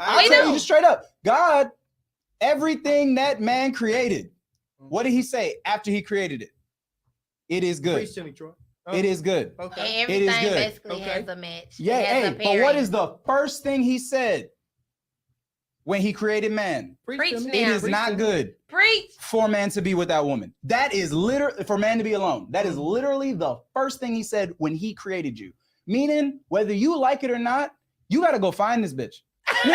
just straight up. God, everything that man created, what did he say after he created it? It is good. Preach to me, Troy. It is good. Okay. And everything basically has a match. Yeah, but what is the first thing he said when he created man? Preach it is not good. Preach. For man to be with that woman. That is literally for man to be alone. That is literally the first thing he said when he created you. Meaning, whether you like it or not, you got to go find this bitch. You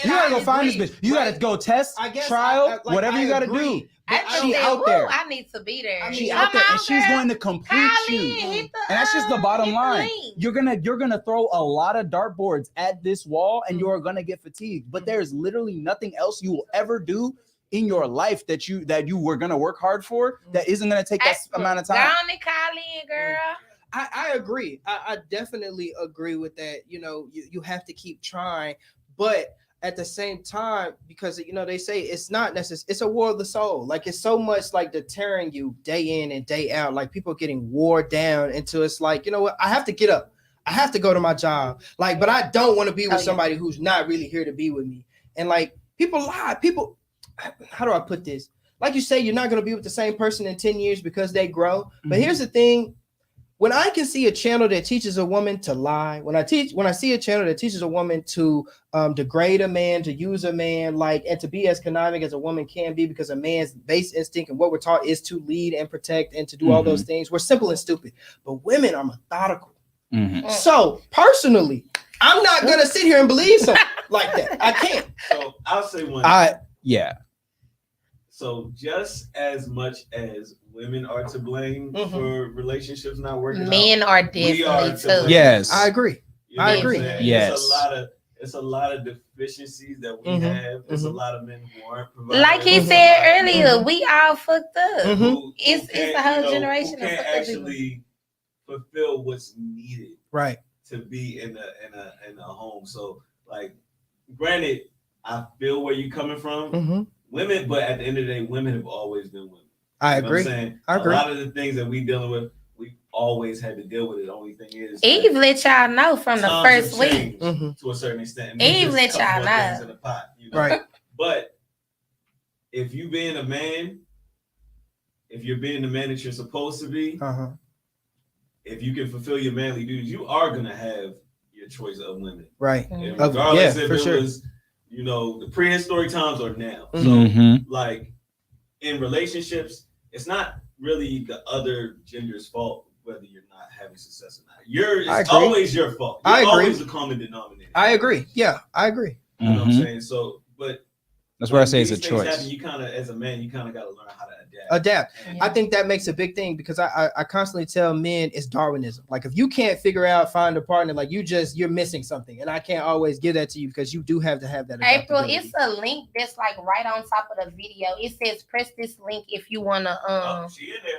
gotta go find this bitch. You gotta go test, trial, whatever you gotta do. She out there. I need to be there. She out there, and she's going to complete you. And that's just the bottom line. You're gonna throw a lot of dartboards at this wall, and you're gonna get fatigued. But there's literally nothing else you will ever do in your life that you were gonna work hard for that isn't gonna take that amount of time. Down and Colleen, girl. I agree. I definitely agree with that. You know, you have to keep trying, but at the same time, because they say it's not necessary, it's a war of the soul. Like it's so much like deterring you day in and day out. Like people getting wore down into it's like, you know what, I have to get up. I have to go to my job. Like, but I don't want to be with somebody who's not really here to be with me. And like people lie. People, how do I put this? Like you say, you're not going to be with the same person in 10 years because they grow. But here's the thing. When I can see a channel that teaches a woman to lie, when I see a channel that teaches a woman to degrade a man, to use a man, like, and to be as conniving as a woman can be, because a man's base instinct and what we're taught is to lead and protect and to do all those things. We're simple and stupid, but women are methodical. So personally, I'm not gonna sit here and believe something like that. I can't. So I'll say one. So just as much as women are to blame for relationships not working, men are definitely too. Yes, I agree. I agree. Yes, it's a lot of deficiencies that we have. It's a lot of men who aren't providing. Like he said earlier, we all fucked up. It's a whole generation who can't actually fulfill what's needed, right, to be in a home. So, like, granted, I feel where you're coming from. Women, but at the end of the day, women have always been women. I agree. I agree. A lot of the things that we dealing with, we always had to deal with it. The only thing is, Eve let y'all know from the first week to a certain extent. Eve let y'all know. In the pot, Right. But if you being a man, if you're being the man that you're supposed to be, if you can fulfill your manly duties, you are gonna have your choice of women. Right. And regardless if it was, the prehistoric times or now. So like in relationships, it's not really the other gender's fault whether you're not having success or not. It's always your fault. You're always the common denominator. I agree. Yeah, I agree. You know what I'm saying? So, but that's what I say is a choice. Happen, you kind of, as a man, you kind of got to learn how to adapt. I think that makes a big thing, because I constantly tell men it's Darwinism. Like if you can't find a partner, like you're missing something, and I can't always give that to you, because you do have to have that. April, it's a link that's like right on top of the video. It says press this link if you want to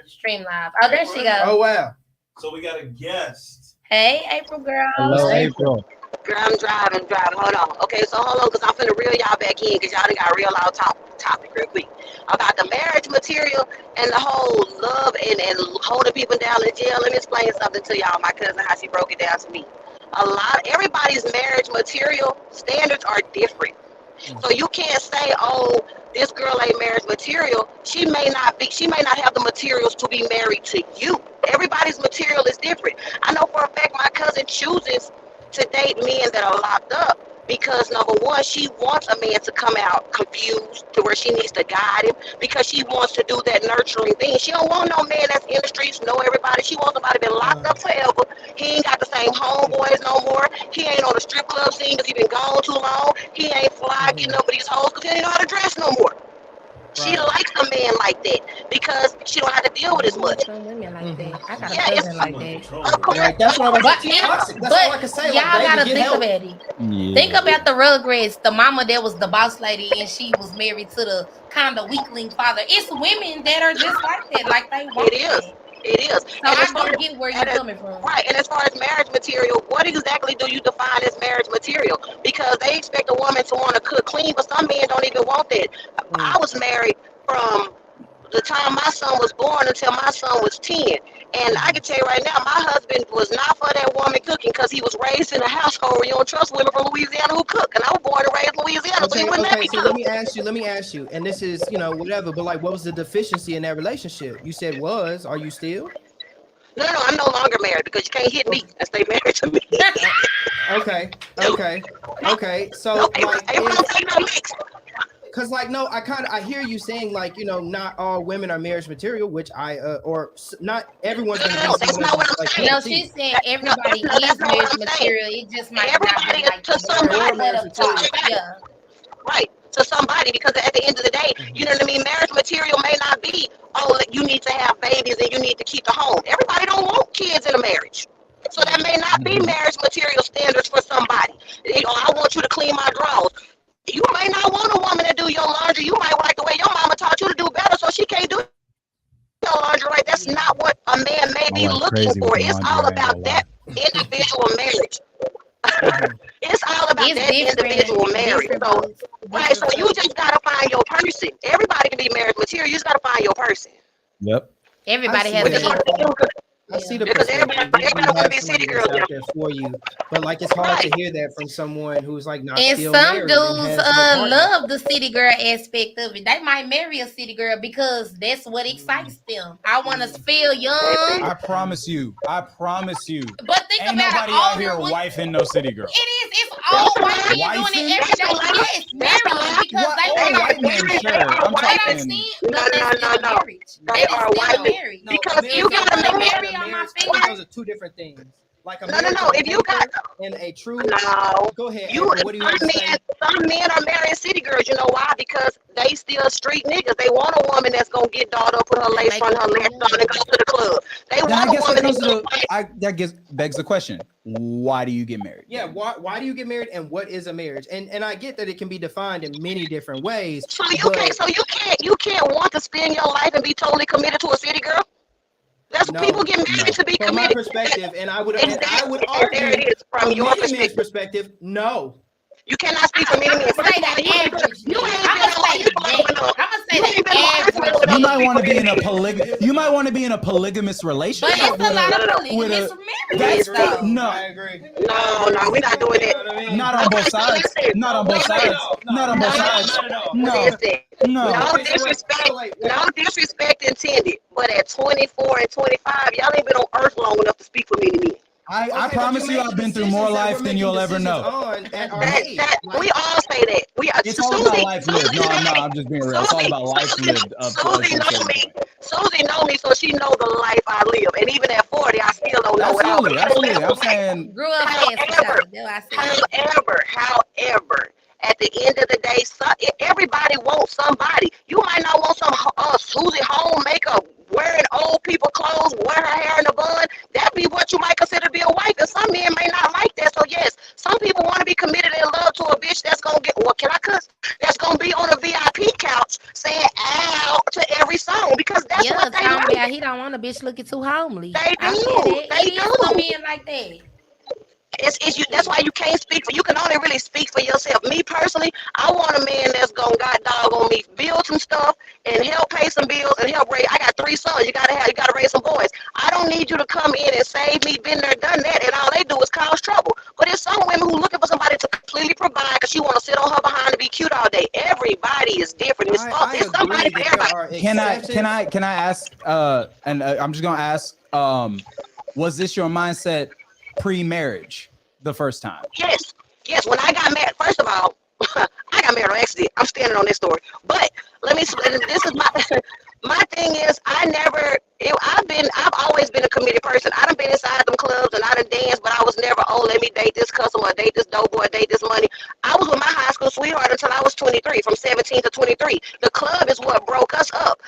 stream live. Oh, there she goes. Oh wow. So we got a guest. Hey, April girl. Hello, April. Girl, I'm driving. Hold on. Okay, so hold on, because I'm finna reel y'all back in, because y'all done got real out topic real quick. About the marriage material and the whole love and holding people down in jail. Let me explain something to y'all. My cousin, how she broke it down to me. Everybody's marriage material standards are different. So you can't say, oh, this girl ain't marriage material. She may not have the materials to be married to you. Everybody's material is different. I know for a fact my cousin chooses to date men that are locked up because, number one, she wants a man to come out confused to where she needs to guide him, because she wants to do that nurturing thing. She don't want no man that's in the streets, know everybody. She wants somebody been locked up forever. He ain't got the same homeboys no more. He ain't on the strip club scene because he been gone too long. He ain't fly getting up with these hoes because he ain't know how to dress no more. She likes a man like that because she don't have to deal with as much. Women like that. I got a cousin like that. Right, that's what I can say. Y'all gotta think about it. Yeah. Think about the Rugrats, the mama that was the boss lady and she was married to the kind of weakling father. It's women that are just like that. Like they want It is. So I don't get where you're coming from. Right. And as far as marriage material, what exactly do you define as marriage material? Because they expect a woman to want to cook clean, but some men don't even want that. I was married from the time my son was born until my son was 10. And I can tell you right now, my husband was not for that woman cooking, because he was raised in a household where you don't trust women from Louisiana who cook. And I was born and raised in Louisiana, so he wouldn't let me cook. Let me ask you, and this is, whatever, but like, what was the deficiency in that relationship? You said are you still? No, I'm no longer married, because you can't hit me and stay married to me. Okay. So, because I hear you saying, like, not all women are marriage material, which not everyone's going to be. That's not what I'm saying. No, she's saying everybody is marriage material. It just might not be like to somebody. Yeah. Right, to somebody, because at the end of the day, you know what I mean? Marriage material may not be, you need to have babies and you need to keep the home. Everybody don't want kids in a marriage. So that may not be marriage material standards for somebody. I want you to clean my drawers. You may not want a woman to do your laundry. You might like the way your mama taught you to do better, so she can't do your laundry right. That's not what a man may be looking for. It's all about that individual marriage. It's all about have that individual married. So, right, so you just gotta find your person. Everybody can be marriage material. You just gotta find your person. Yep. Everybody has Which is what they do. I see the Because perspective. everybody You want to have be somebody city that's girls out there for you, but like it's hard to hear that from someone who's like not And still some married dudes and has no partner. love the city girl aspect of it. They might marry a city girl because that's what excites them. I want to feel young. I promise you. But think ain't about nobody it, out here older wifing no city girl. It is. It's all white men doing it every day. Yes, marrying because What? they All want white men, sure. I'm But I'm talking. saying, but that's still a marriage. They are white men. marriage. No, Because marriage you and gotta a know- marry on my marriage, finger. those are two different things. Like a No, marriage no. on If you got paper and a true. no, Go ahead. you April, what do you have to say? some men are marrying city girls. You know why? Because they still street niggas. They want a woman that's gonna get dolled up, put her lace front, her lace on, and go to the club. They Then I want a guess that woman comes to that's the begs the question. Why do you get married? Yeah, why do you get married and what is a marriage? And I get that it can be defined in many different ways. So you can't want to spend your life and be totally committed to a city girl. That's No, people get married to be from my committed. perspective, and I would And argue there it is from from your many men's perspective. perspective, no. You cannot speak for many men. I'm gonna say the average. You ain't I'm been gonna say on. I'm gonna say You ain't the been on average. You might want to be in a You might want to be in a polygamous But relationship. it's a lot of with polygamous That's marriages though. no. I agree. No, we're not doing that. Not on both sides. Not on both sides. Not on both sides. No. Listen, No. no disrespect intended. But at 24 and 25, y'all ain't been on earth long enough to speak for many men. I promise you, I've been through more life than you'll ever know. We all say that. It's all about life lived. No, I'm just being real. It's all about life lived. Susie know me, so she know the life I live. And even at 40, I still don't know it all. Absolutely. I'm saying. Grew up fast. However, at the end of the day, everybody wants somebody. You might not want some Susie homemaker wearing old people clothes, wearing her hair in a bun. That'd be what you might consider to be a wife. And some men may not like that. So yes, some people want to be committed in love to a bitch that's gonna get can I cuss? That's gonna be on a VIP couch saying "ow" to every song because that's what they like. He don't want a bitch looking too homely. They do. They do. Some men like that. It's you. That's why you can't speak for. You can only really speak for yourself. Me personally, I want a man that's gonna on me, build some stuff and help pay some bills and help raise. I got 3 sons. You gotta raise some boys. I don't need you to come in and save me. Been there, done that, and all they do is cause trouble. But there's some women who looking for somebody to completely provide because she want to sit on her behind and be cute all day. Everybody is different. It's somebody for everybody. Can I ask? And I'm just gonna ask. Was this your mindset pre-marriage the first time? Yes. When I got married, first of all, I got married on accident. I'm standing on this story. But let me. This is my thing is I've always been a committed person. I done been inside them clubs and I done danced, but I was never let me date this customer, date this dope boy, date this money. I was with my high school sweetheart until I was 23, from 17 to 23. The club is what broke us up.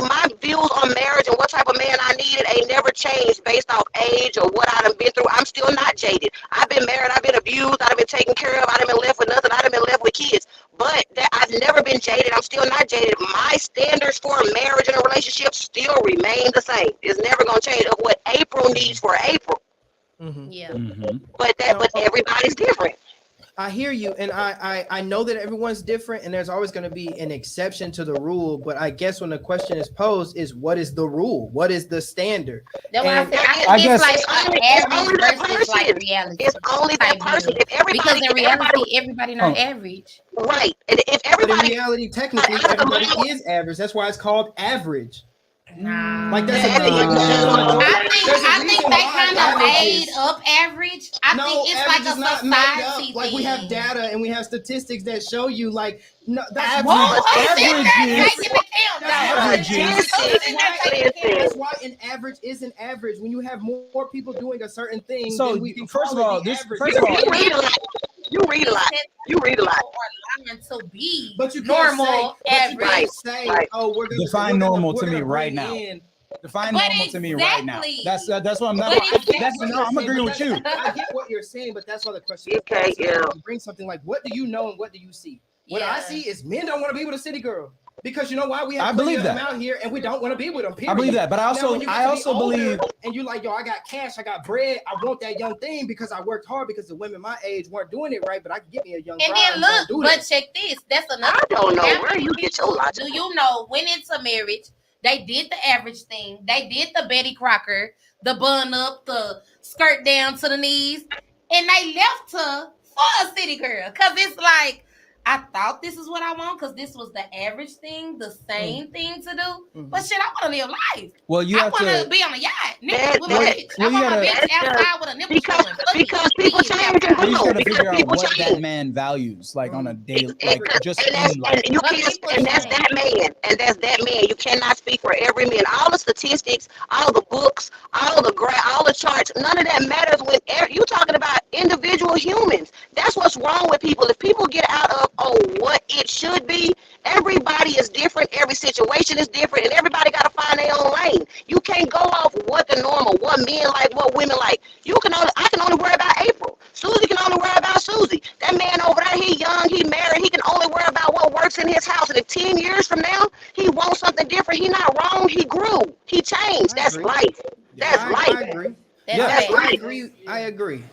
My views on marriage and what type of man I needed ain't never changed based off age or what I done been through. I'm still not jaded. I've been married, I've been abused, I've been taken care of, I done been left with nothing, I done been left with kids. But I've never been jaded. I'm still not jaded. My standards for a marriage and a relationship still remain the same. It's never gonna change of what April needs for April. Mm-hmm. Yeah. Mm-hmm. But everybody's different. I hear you, and I know that everyone's different, and there's always going to be an exception to the rule. But I guess when the question is posed, is what is the rule? What is the standard? That's why I guess it's only reality. It's only that person. If everybody, because in reality, everybody not average. Right. And if everybody, but in reality, technically, everybody is average. That's why it's called average. Nah. Like that's the thing. I think they kind of made up average. I think it's like a society thing. Like we have data and we have statistics that show you like no, that's That's why an average isn't average. When you have more people doing a certain thing, so then we can first of all, you read a lot. To be but you normal, average. Say, oh, we're gonna define normal to me right now. Define normal to me right now. That's what I'm not. I'm agreeing with you. I get what you're saying, but that's why the question. Okay, yeah. Bring something like, what do you know and what do you see? What I see is men don't want to be with a city girl. Because you know why? We have plenty of them that out here and we don't want to be with them. Period. I believe that, but I also believe. And you like, yo, I got cash, I got bread, I want that young thing because I worked hard because the women my age weren't doing it right, but I can get me a young. And then look, but check this. That's another. I don't know where you get your logic. Do you know went into marriage? They did the average thing. They did the Betty Crocker, the bun up, the skirt down to the knees, and they left her for a city girl. Cause it's like, I thought this is what I want because this was the average thing, the same thing to do. But shit, I want to live life. Well, I want to be on a yacht. Nigga, with a bitch. I want my bitch outside with a nipple because people change and you gotta figure out what that man values, like on a daily, like just and you can't, and that's that man, and that's that man. You cannot speak for every man. All the statistics, all the books, all the charts, none of that matters when you talking about individual humans. That's what's wrong with people. If people get out of what it should be, everybody is different, every situation is different, and everybody got to find their own lane. You can't go off what the normal, what men like, what women like. I can only worry about April. Susie can only worry about Susie. That man over there, he young, he married, he can only worry about what works in his house. And if 10 years from now he wants something different, he not wrong, he grew, he changed. That's life. That's life. I agree. I agree.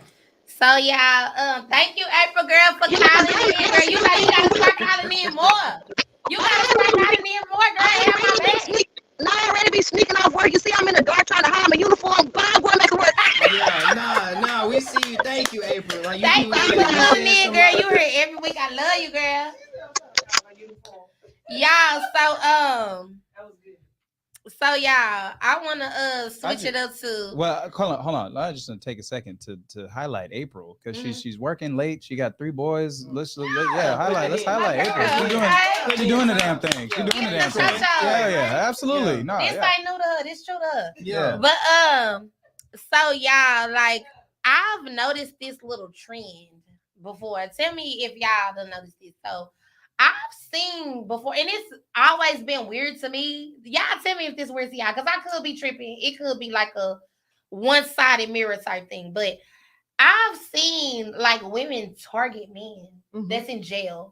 So y'all, thank you, April girl, for calling in, girl. You gotta start calling in more. You gotta start calling in more, girl. Have my back. Now I already be sneaking off work. You see, I'm in the dark trying to hide my uniform, but I'm going to make it work. Yeah, nah, we see you. Thank you, April. Like, thank you for calling in, girl. You here every week. I love you, girl. Y'all, so y'all, I want to switch it up to. Well, hold on. I just want to take a second to highlight April because she's working late. She got 3 boys. Let's highlight. Let's highlight April. She's doing the damn thing. She's doing the damn thing. Yeah, absolutely. No, this ain't new to her. This true to her. Yeah. But so y'all, like, I've noticed this little trend before. Tell me if y'all don't notice this. So I've seen before, and it's always been weird to me. Y'all tell me if this weird to y'all, because I could be tripping. It could be like a one-sided mirror type thing. But I've seen like women target men that's in jail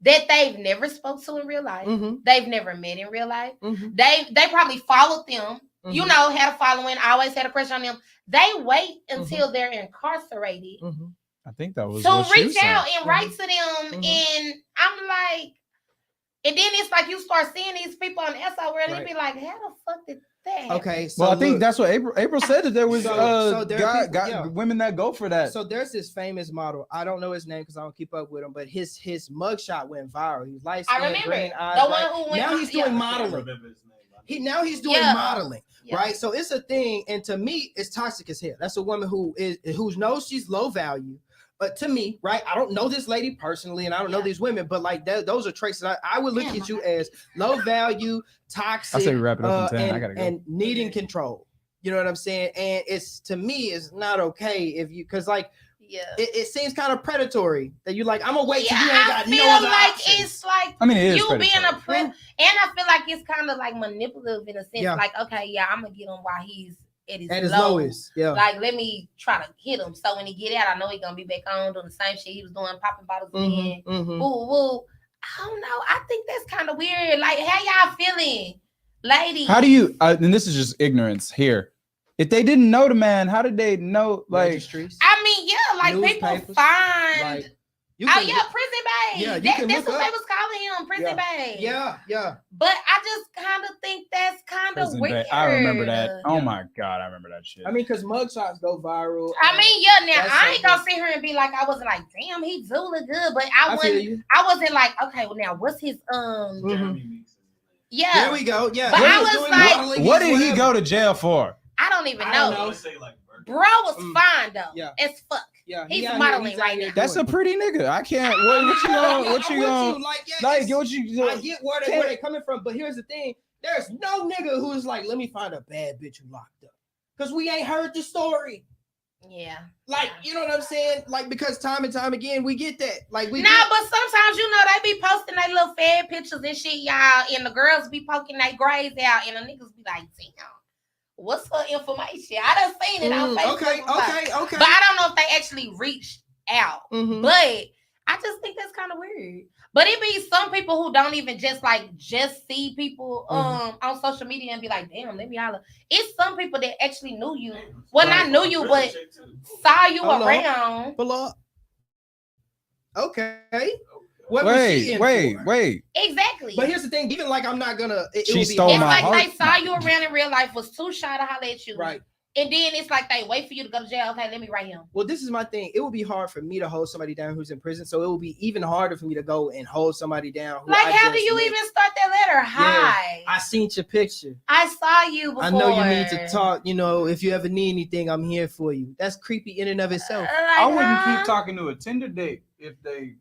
that they've never spoke to in real life. They've never met in real life. They probably followed them. You know, had a following, always had a crush on them. They wait until they're incarcerated. I think that was to reach out and write to them, and I'm like, and then it's like you start seeing these people on the SI world, and you be like, how the fuck did that happen? Okay, so I think that's what April said, that there was women that go for that. So there's this famous model. I don't know his name because I don't keep up with him, but his mugshot went viral. He's light skinned, green eyes. The one who went now he's doing modeling. He's doing modeling, right? So it's a thing, and to me, it's toxic as hell. That's a woman who knows she's low value. But to me, right, I don't know this lady personally, and I don't know these women, but like those are traits that I would look at you as low value, toxic, I say we wrap it up in 10. I gotta go. And needing control. You know what I'm saying? And it's, to me, it's not okay if you, because like, it seems kind of predatory that you like, I'm gonna wait till you ain't got no other option. It's like, I mean, it is you predatory. being a and I feel like it's kind of like manipulative in a sense. Like, okay, I'm gonna get him while he's at his lowest. Like, let me try to hit him. So when he get out, I know he's gonna be back on doing the same shit he was doing, popping bottles again. Woo. I don't know. I think that's kind of weird. Like, how y'all feeling, ladies? How do you? And this is just ignorance here. If they didn't know the man, how did they know? Like, registries? I mean, like people find. Like, prison babe. Yeah, that's what they was calling him, prison babe. Yeah. But I just kind of think that's kind of weird. I remember that. Oh my God, I remember that shit. I mean, because mugshots go viral. I mean, now I ain't gonna sit here and be like, I wasn't like, damn, he do look good, but I wasn't like, okay, well now what's his Yeah. There we go. Yeah. But I was like, what did he go to jail for? I don't even know. Bro was fine though. As fuck. Yeah, he's modeling right now. That's a pretty nigga. I can't. What you going? I get where they're coming from, but here's the thing: there's no nigga who's like, let me find a bad bitch who locked up, because we ain't heard the story. Yeah, like you know what I'm saying? Like, because time and time again we get that. Like but sometimes they be posting their little fad pictures and shit, y'all, and the girls be poking their grades out, and the niggas be like, damn. What's her information? I done seen it on Facebook. Okay. Okay. But I don't know if they actually reached out. But I just think that's kind of weird. But it be some people who don't even just see people on social media and be like, damn, let me holler. It's some people that actually knew you. Well, not knew you, but saw you around. Pull up. Okay. What was she in wait. Exactly. But here's the thing, even like I'm not gonna she stole my heart. It's like they saw you around in real life, was too shy to holler at you. Right. And then it's like they wait for you to go to jail. Okay, let me write him. Well, this is my thing. It would be hard for me to hold somebody down who's in prison. So it would be even harder for me to go and hold somebody down. Like, how do you even start that letter? Hi. I seen your picture. I saw you before. I know you need to talk. You know, if you ever need anything, I'm here for you. That's creepy in and of itself. I wouldn't keep talking to a Tinder date if they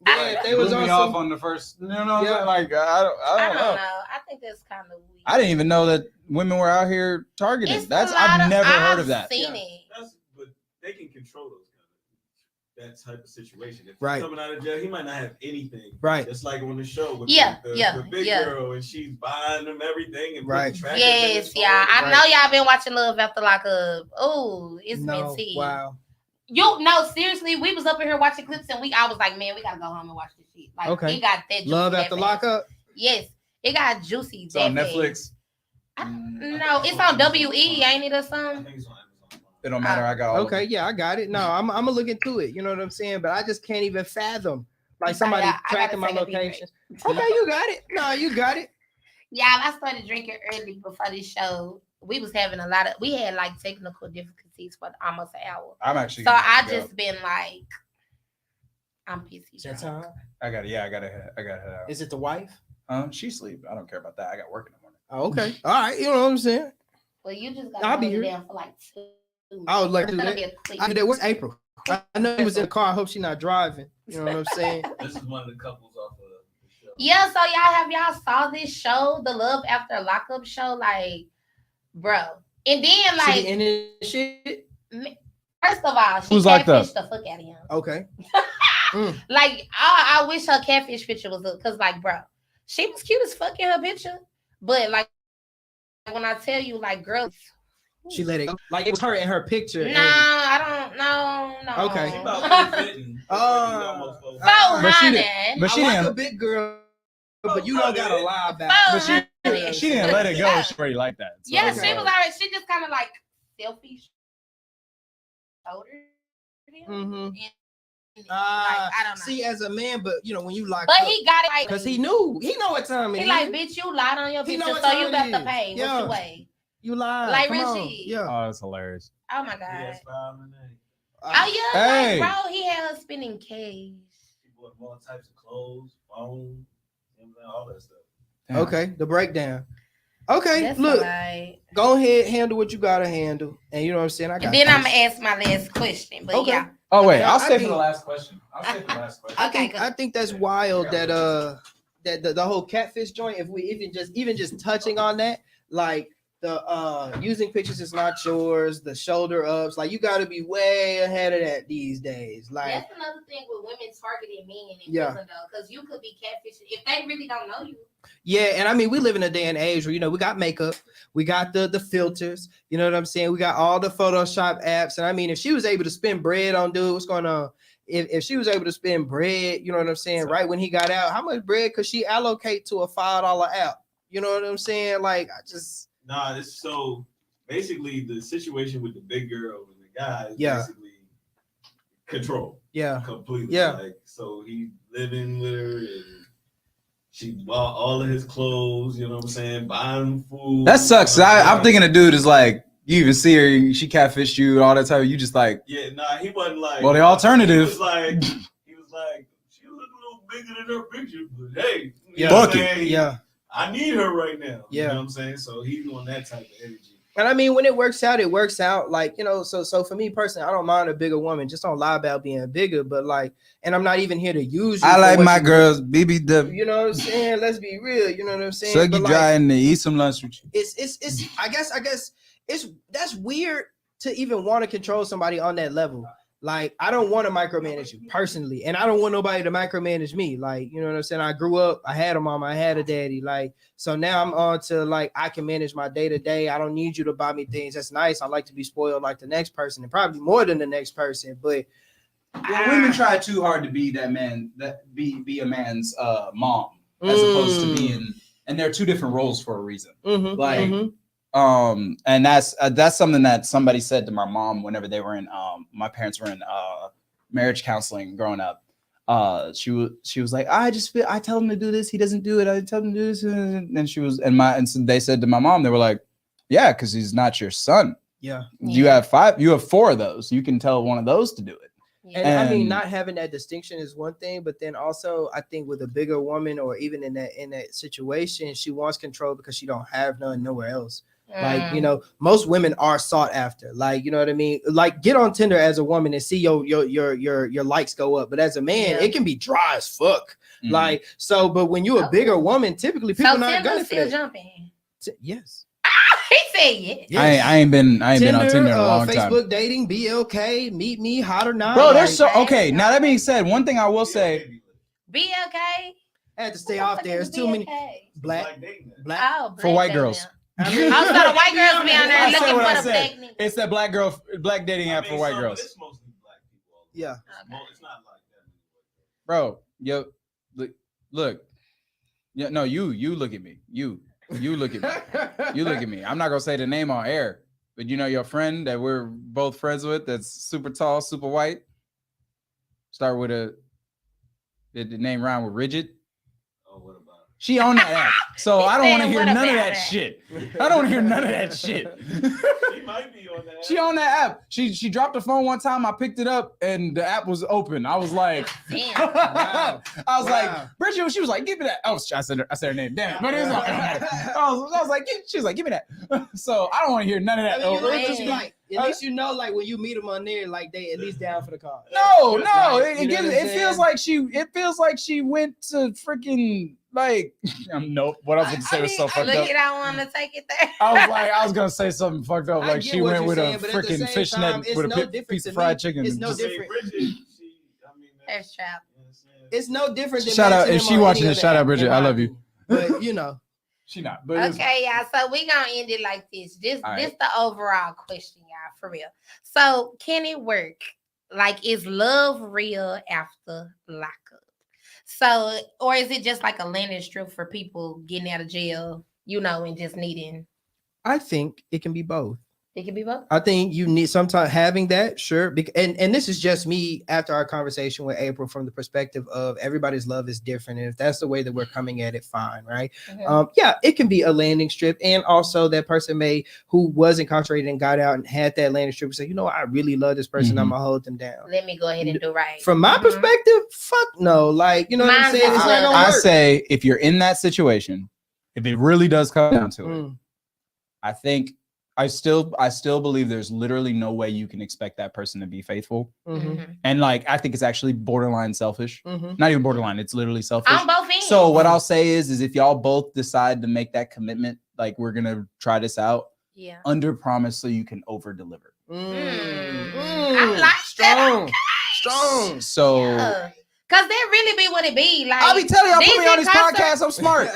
was me off on the first. You know what I'm saying? Like, I don't know. I think that's kind of weird. I didn't even know that women were out here targeting. I've never heard of that. Seen it. But they can control those that type of situation. If right. he's coming out of jail, he might not have anything. Right. It's like on the show with the big girl, and she's buying them everything. And right. Yes, yeah. I know y'all been watching Love After Lockup. Oh, it's been tea. Wow. Seriously, we was up in here watching clips, and I was like, man, we gotta go home and watch this shit. Like, it got that juicy. Love After Lockup. Yes, it got juicy. It's on Netflix. No, it's on WE, ain't it, or something? It don't matter. I got all I got it. No, I'm gonna look into it. You know what I'm saying? But I just can't even fathom like somebody tracking my location. Okay, you got it. No, you got it. Yeah, I started drinking early before this show. We was having we had like technical difficulties for almost an hour. I'm actually. So I just been like, I'm pissy. That time? I got it. Is it the wife? She sleep. I don't care about that. I got work in the morning. Oh, okay. All right. You know what I'm saying? Well, you just got I'll be here here for like 2. I would like to do that. What's April? I know he was in the car. I hope she's not driving. You know what I'm saying? This is one of the couples off of the show. Yeah, so y'all saw this show, the Love After Lockup show, like, bro. And then like, in this shit. First of all, she catfished the fuck out of him. Okay. Like, I wish her catfish picture was up, cause like, bro, she was cute as fuck in her picture, but like, when I tell you, like, girls. She let it go. Like it was her in her picture. No, I don't know. No. Okay. But she didn't. A big girl, but you don't gotta lie about it. But she didn't let it go straight like that. So yeah, she was alright. She just kind of like selfie showed her. Mm-hmm. I don't know. See, as a man, but you know when you lock, but he got it right because he know what time it is. He like, bitch, you lied on your picture, so you got to pay. What's your way? You lied. Like Richie. Yeah. Oh, that's hilarious. Oh my god. Oh yeah, hey. Like, bro, he had her spinning cash. He bought all types of clothes, phone, all that stuff. Damn. Okay, the breakdown. Okay, that's look, right. Go ahead, handle what you gotta handle, and you know what I'm saying. And then I'm gonna ask my last question. But yeah. Oh wait, I'll stay for the last question. Okay. I think that's wild that that the whole catfish joint. If we even just touching on that, like the using pictures is not yours, the shoulder ups, like you got to be way ahead of that these days. Like that's another thing with women targeting men in prison though, because you could be catfishing if they really don't know you. Yeah, and I mean we live in a day and age where we got makeup, we got the filters, you know what I'm saying? We got all the Photoshop apps, and I mean if she was able to spend bread on dude, what's going on? If she was able to spend bread, you know what I'm saying, right when he got out, how much bread could she allocate to a $5 app? You know what I'm saying? Like I just this so basically the situation with the big girl and the guy is basically control. Yeah. Completely. Yeah. Like so he's living with her and she bought all of his clothes, you know what I'm saying, buying food. That sucks. I'm thinking the dude is like, you even see her, she catfished you, all that type. You just like, he wasn't like. Well, the alternative. He was like, she looked a little bigger than her picture, but hey, I need her right now. You know what I'm saying? So he's on that type of energy. And I mean, when it works out, it works out. Like, so for me personally, I don't mind a bigger woman. Just don't lie about being bigger. But like, and I'm not even here to use you. I like my girls, BBW. You know what I'm saying? Let's be real. You know what I'm saying? So you dry and eat some lunch with you. It's I guess that's weird to even want to control somebody on that level. Like, I don't want to micromanage you personally, and I don't want nobody to micromanage me. Like, you know what I'm saying? I grew up, I had a mom, I had a daddy. Like, so now I'm on to like, I can manage my day to day. I don't need you to buy me things. That's nice. I like to be spoiled like the next person, and probably more than the next person. But Well, women try too hard to be that man, be a man's mom, as opposed to being, and there are two different roles for a reason. And that's something that somebody said to my mom whenever they were in my parents were in marriage counseling growing up. She was like, I tell him to do this, he doesn't do it. I tell him to do this, and so they said to my mom, they were like, yeah, because he's not your son. Yeah. You have 4 of those. You can tell one of those to do it. And I mean, not having that distinction is one thing, but then also I think with a bigger woman, or even in that situation, she wants control because she don't have none nowhere else. Like, you know, most women are sought after. Like, you know what I mean? Like, get on Tinder as a woman and see your likes go up. But as a man, it can be dry as fuck. Like, so, but when you're a bigger woman, typically people not gonna still jumping. Yes. He said yes. I ain't been on Tinder in a long Facebook time. Facebook dating, BLK, meet me, hot or not. Bro, there's okay. Now that being said, one thing I will say, BLK. I had to stay off there. It's too many black for white girls. I mean, also the white girls be on there looking for the black nigga. It's that black dating app for white girls. It's mostly black people. Yeah. It's not like that. Bro, yo, look. Yeah, no, you look at me. You look at me. You look at me. I'm not gonna say the name on air, but you know your friend that we're both friends with that's super tall, super white. Start with the name rhyme with Rigid. Oh, what about? She on that app. So I don't want to hear none of that shit. I don't want to hear none of that shit. She might be on that. She on that app. She dropped the phone one time. I picked it up and the app was open. I was like, Damn. like, Bridget, she was like, give me that. Oh, I said her name. Damn it. But it's not. I was like, she was like, give me that. So I don't want to hear none of that. At least you know, like when you meet them on there, like they at least down for the cause. No, it feels like she went to freaking like nope. What I was gonna say was so fucked up. Look, I want to take it there. I was gonna say something fucked up. Like she went with a freaking fishnet with a piece of fried chicken. It's no different. There's trap. It's no different. Shout out if she watching this. Shout out Bridget. I love you. But you know. She not. But okay, y'all. So we gonna end it like this. This the overall question, y'all, for real. So can it work? Like, is love real after lockup? So, or is it just like a landing strip for people getting out of jail, you know, and just needing? I think it can be both. It can be both. I think you need sometimes having that, sure. And this is just me after our conversation with April from the perspective of everybody's love is different. And if that's the way that we're coming at it, fine, right? Mm-hmm. Yeah, it can be a landing strip. And also that person who was incarcerated and got out and had that landing strip say, you know, I really love this person. Mm-hmm. I'm gonna hold them down. Let me go ahead and do right. From my perspective, fuck no. Like, you know what I'm saying? It's not gonna work. I say if you're in that situation, if it really does come down to it, I think I still believe there's literally no way you can expect that person to be faithful. Mm-hmm. And like, I think it's actually borderline selfish. Mm-hmm. Not even borderline. It's literally selfish. On both ends. So what I'll say is if y'all both decide to make that commitment, like we're going to try this out, under promise so you can over deliver. I like strong. That. Strong. So. Cause that really be what it be. Like, I'll be telling y'all, put me on this podcast. I'm smart.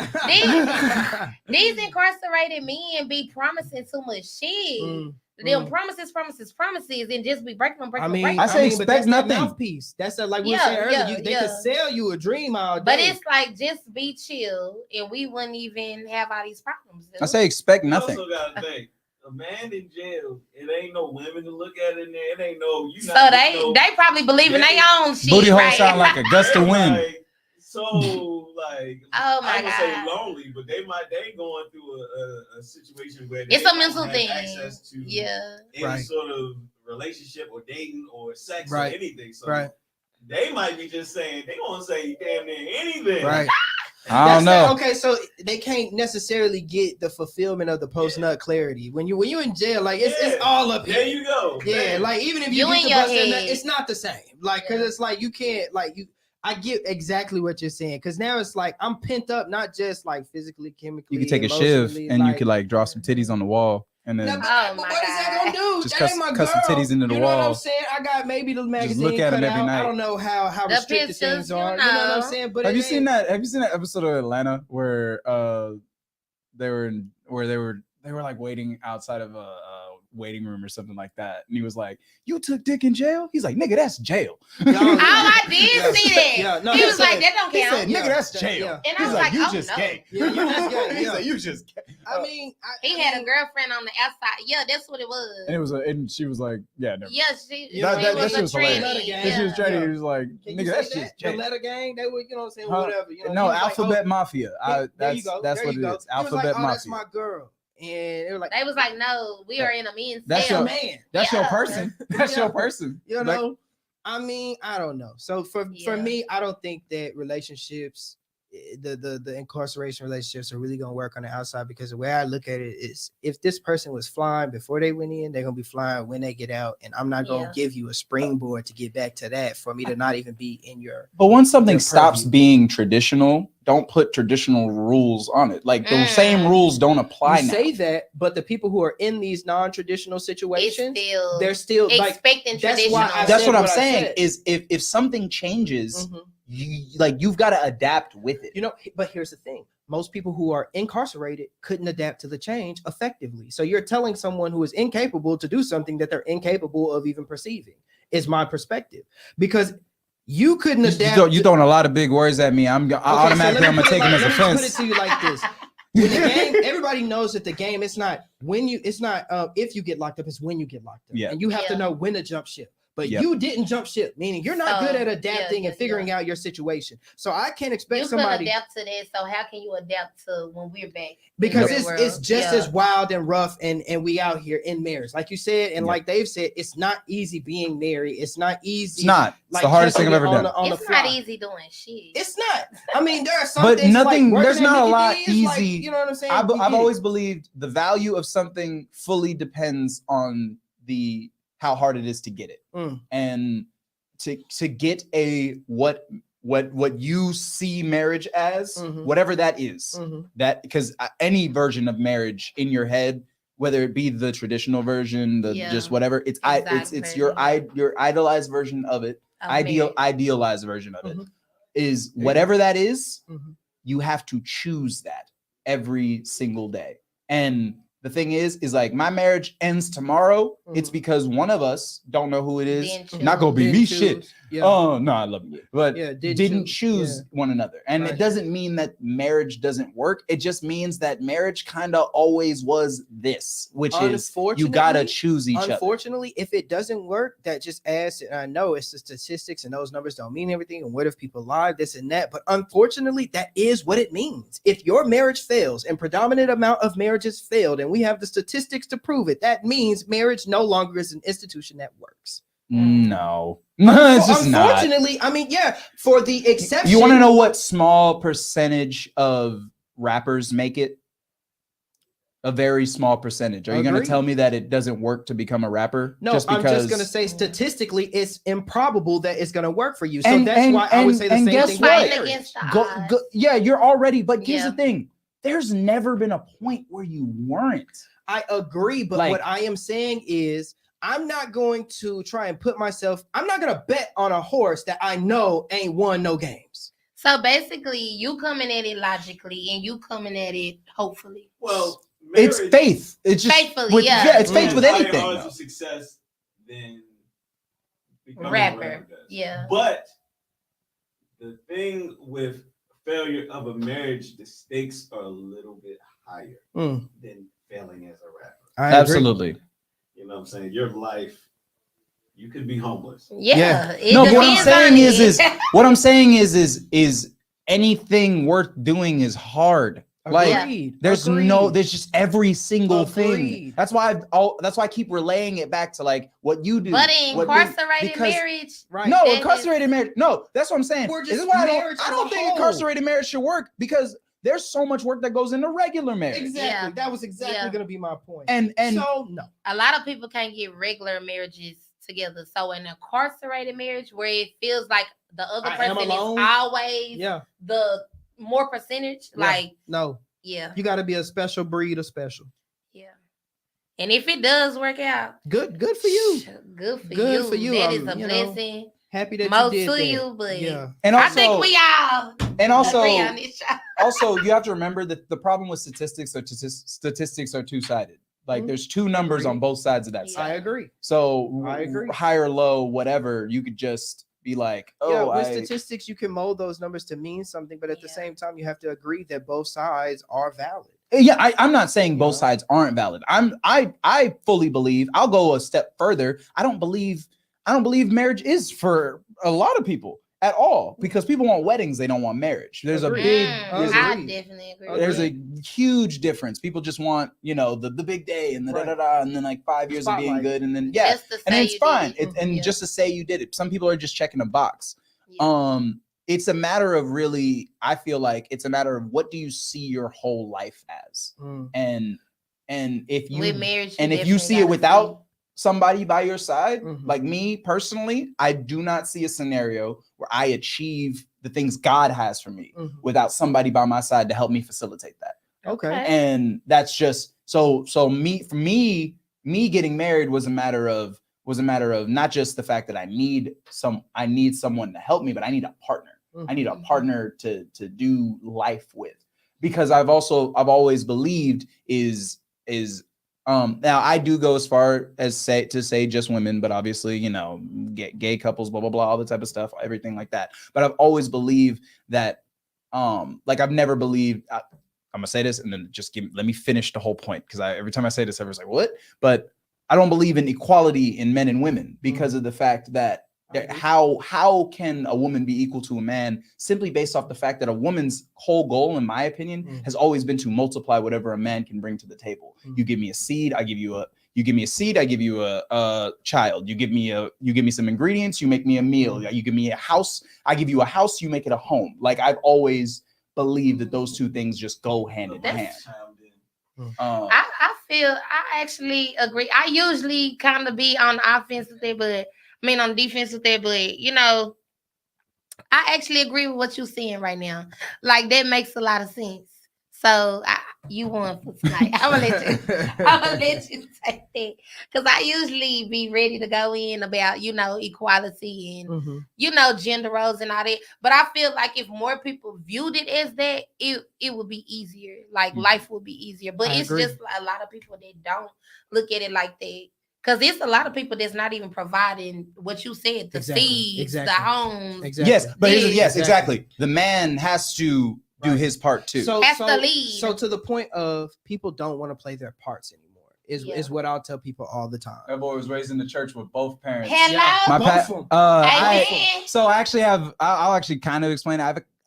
These incarcerated men be promising too much shit. Them promises, and just be breaking them. I say expect nothing. Mouthpiece. That's like we were saying earlier. They could sell you a dream all day. But it's like just be chill, and we wouldn't even have all these problems. I say expect nothing. You also gotta think. A man in jail, it ain't no women to look at in there. It ain't no you. So they probably believe in their own shit. Booty hole right? sound like a gust of wind. Oh my God. Say lonely, but they going through a situation where it's a mental thing. Access to any sort of relationship or dating or sex or anything. So they might be just saying they gonna say damn near anything. Right. I don't know. Okay, so they can't necessarily get the fulfillment of the post-nut clarity. When you in jail, like it's all up here. There you go. Yeah, like even if you get the bus in, it's not the same. Like, cause it's like you can't like you. I get exactly what you're saying, because now it's like I'm pent up, not just like physically, chemically. You could take a shiv and you could like draw some titties on the wall. And then, but what is that gonna do? Just that ain't my girl. Cut some titties into the wall. You know what I'm saying? I got maybe the magazine. Just look at them every night. I don't know how restricted things are. You know what I'm saying? But have you seen that episode of Atlanta where they were like waiting outside of a waiting room or something like that, and he was like, "You took dick in jail?" He's like, "Nigga, that's jail." I did see that. Yeah, no, he was said, like, "That don't He count." said, "Nigga, that's jail." Yeah. And I He's was like, "You "Oh, just no." gay." Yeah, you just gay, He's yeah. like, "You just gay." I mean, He had a girlfriend on the outside. Yeah, that's what it was. And it was, and she was like, "Yeah, never." Yeah, she That was shit a was hilarious. tranny. Yeah. And she was trying to, he was like, Can you "Nigga, say that's that? just The jail." letter gang, they were, you know what I'm saying, Huh? whatever. You know, No, he was like, Alphabet oh, Mafia. there you go. That's there what you it go. is. He was Alphabet like, oh, Mafia. that's my girl. And they were like, They was like, "No, we are in a men's That's cell." your man. That's your Yeah. person. That's Yeah. your person. You Like, know, I mean, I don't know. So for Yeah. me, I don't think that relationships, the incarceration relationships, are really gonna work on the outside, because the way I look at it is, if this person was flying before they went in, they're gonna be flying when they get out, and I'm not gonna Yeah. give you a springboard to get back to that for me to not even be in your. but once something Their stops purview. being traditional, don't put traditional rules on it. Like those same rules don't apply You now. say that, but the people who are in these non-traditional It's situations, still they're still like. expecting that's traditional. why I That's said what I'm what I saying. said. Is if something changes, Mhm. you've got to adapt with it. You know, but here's the thing. Most people who are incarcerated couldn't adapt to the change effectively. So you're telling someone who is incapable to do something that they're incapable of even perceiving, is my perspective. Because you couldn't adapt. You throwing a lot of big words at me. Automatically I'm gonna take them as let me put it offense. to you like this. When the game, everybody knows that the game, it's not if you get locked up, it's when you get locked up. Yeah. And you have to Yeah. know when to jump ship. But Yep. you didn't jump ship, meaning you're not So, good at adapting yeah, and figuring out your situation. So I can't You expect couldn't somebody, adapt to that, so how can you adapt to when we're back? because in the it's real it's world? just Yeah. as wild and rough, and we out here in marriage, like you said, and Yeah. like Dave said, it's not easy being married. It's not easy. It's not. It's like the hardest thing I've catching ever it done. on the It's not fly. easy doing shit. It's not. I mean, there are some But things nothing- like there's working at not a Mickey lot D's, like, easy. you know what I'm saying? I've We get it. always believed the value of something fully depends on how hard it is to get it, and to get what you see marriage as, whatever that is, that, because any version of marriage in your head, whether it be the traditional version, just whatever, it's your idolized version of it, idealized version of it, is whatever that is. You have to choose that every single day. And the thing is like, my marriage ends tomorrow. It's because one of us, don't know who it is, not gonna be me, shit. Yeah. Oh no, I love you, but didn't choose. choose one another. And Right. it doesn't mean that marriage doesn't work. It just means that marriage kind of always was this, which is you gotta choose each other. Unfortunately, if it doesn't work, that just adds. And I know it's the statistics, and those numbers don't mean everything. And what if people lie, this and that? But unfortunately, that is what it means. If your marriage fails, and predominant amount of marriages failed, and we have the statistics to prove it, that means marriage no longer is an institution that works. No, it's just unfortunately not. I mean, yeah, for the exception. You want to know what small percentage of rappers make it? A very small percentage. Are you going to tell me that it doesn't work to become a rapper? No, just I'm just going to say statistically, it's improbable that it's going to work for you. So that's why I would say the same thing. Fighting against the odds. Yeah, you're already. But here's the thing: there's never been a point where you weren't. I agree, but what I am saying is, I'm not going to try and put myself. I'm not going to bet on a horse that I know ain't won no games. So basically, you coming at it logically, and you coming at it hopefully. Well, it's faith. It's just faithfully, it's faith with anything. Odds of success than becoming rapper. a rapper does. Yeah. But the thing with failure of a marriage, the stakes are a little bit higher than failing as a rapper. Absolutely. You know what I'm saying? Your life, you could be homeless. Yeah. No, but what I'm saying is what I'm saying is anything worth doing is hard. Like there's just every single thing. That's why I keep relaying it back to like what you do. But incarcerated marriage, right? No, incarcerated marriage. No, that's what I'm saying. This is why I don't think incarcerated marriage should work, because there's so much work that goes into regular marriage. Exactly. Yeah. That was exactly going to be my point. And so no, a lot of people can't get regular marriages together. So an incarcerated marriage where it feels like the other person is always the more percentage, you got to be a special breed of special. Yeah. And if it does work out, good for you. Good for you. That is a blessing. Happy that most you did to that. you, but and also, I think we all agree on this. Also, you have to remember that the problem with statistics are two-sided. Like there's two numbers on both sides of that side. I agree. So I agree. high or low, whatever, you could just be like, with statistics, you can mold those numbers to mean something, but at the same time, you have to agree that both sides are valid. Yeah, I'm not saying both sides aren't valid. I fully believe. I'll go a step further. I don't believe marriage is for a lot of people at all, because people want weddings, they don't want marriage. There's a big I definitely agree. There's a huge difference. People just want, the big day and and then like 5 years of being good, and then and it's fine. Just to say you did it. Some people are just checking a box. It's a matter of really, I feel like it's a matter of what do you see your whole life as, and if you if you see it without somebody by your side, like me personally, I do not see a scenario where I achieve the things God has for me without somebody by my side to help me facilitate that. Okay. And that's just so for me getting married was a matter of not just the fact that I need someone to help me, but I need a partner. I need a partner to do life with, because I've always believed now I do go as far as say just women, but obviously, gay couples, blah, blah, blah, all the type of stuff, everything like that. But I've always believed that, I've never believed, I'm going to say this and then let me finish the whole point. Cause every time I say this, everyone's like, what? But I don't believe in equality in men and women because of the fact that how can a woman be equal to a man simply based off the fact that a woman's whole goal, in my opinion, has always been to multiply whatever a man can bring to the table. You give me a seed, I give you a child. You give me some ingredients, you make me a meal. You give me a house, I give you a house, you make it a home. Like I've always believed that those two things just go hand in hand. I actually agree. I usually kind of be on the offense with it, but on defense with that, but I actually agree with what you're saying right now. Like that makes a lot of sense. So you won for tonight. I'm gonna let you take that, because I usually be ready to go in about equality and gender roles and all that. But I feel like if more people viewed it as that, it would be easier. Like life would be easier. But it's just a lot of people that don't look at it like that. Because it's a lot of people that's not even providing what you said, the seeds, the homes. Exactly. Yes, but exactly. The man has to do his part too. So to the point of people don't want to play their parts anymore is what I'll tell people all the time. That boy was raised in the church with both parents. Hello, I'll actually kind of explain.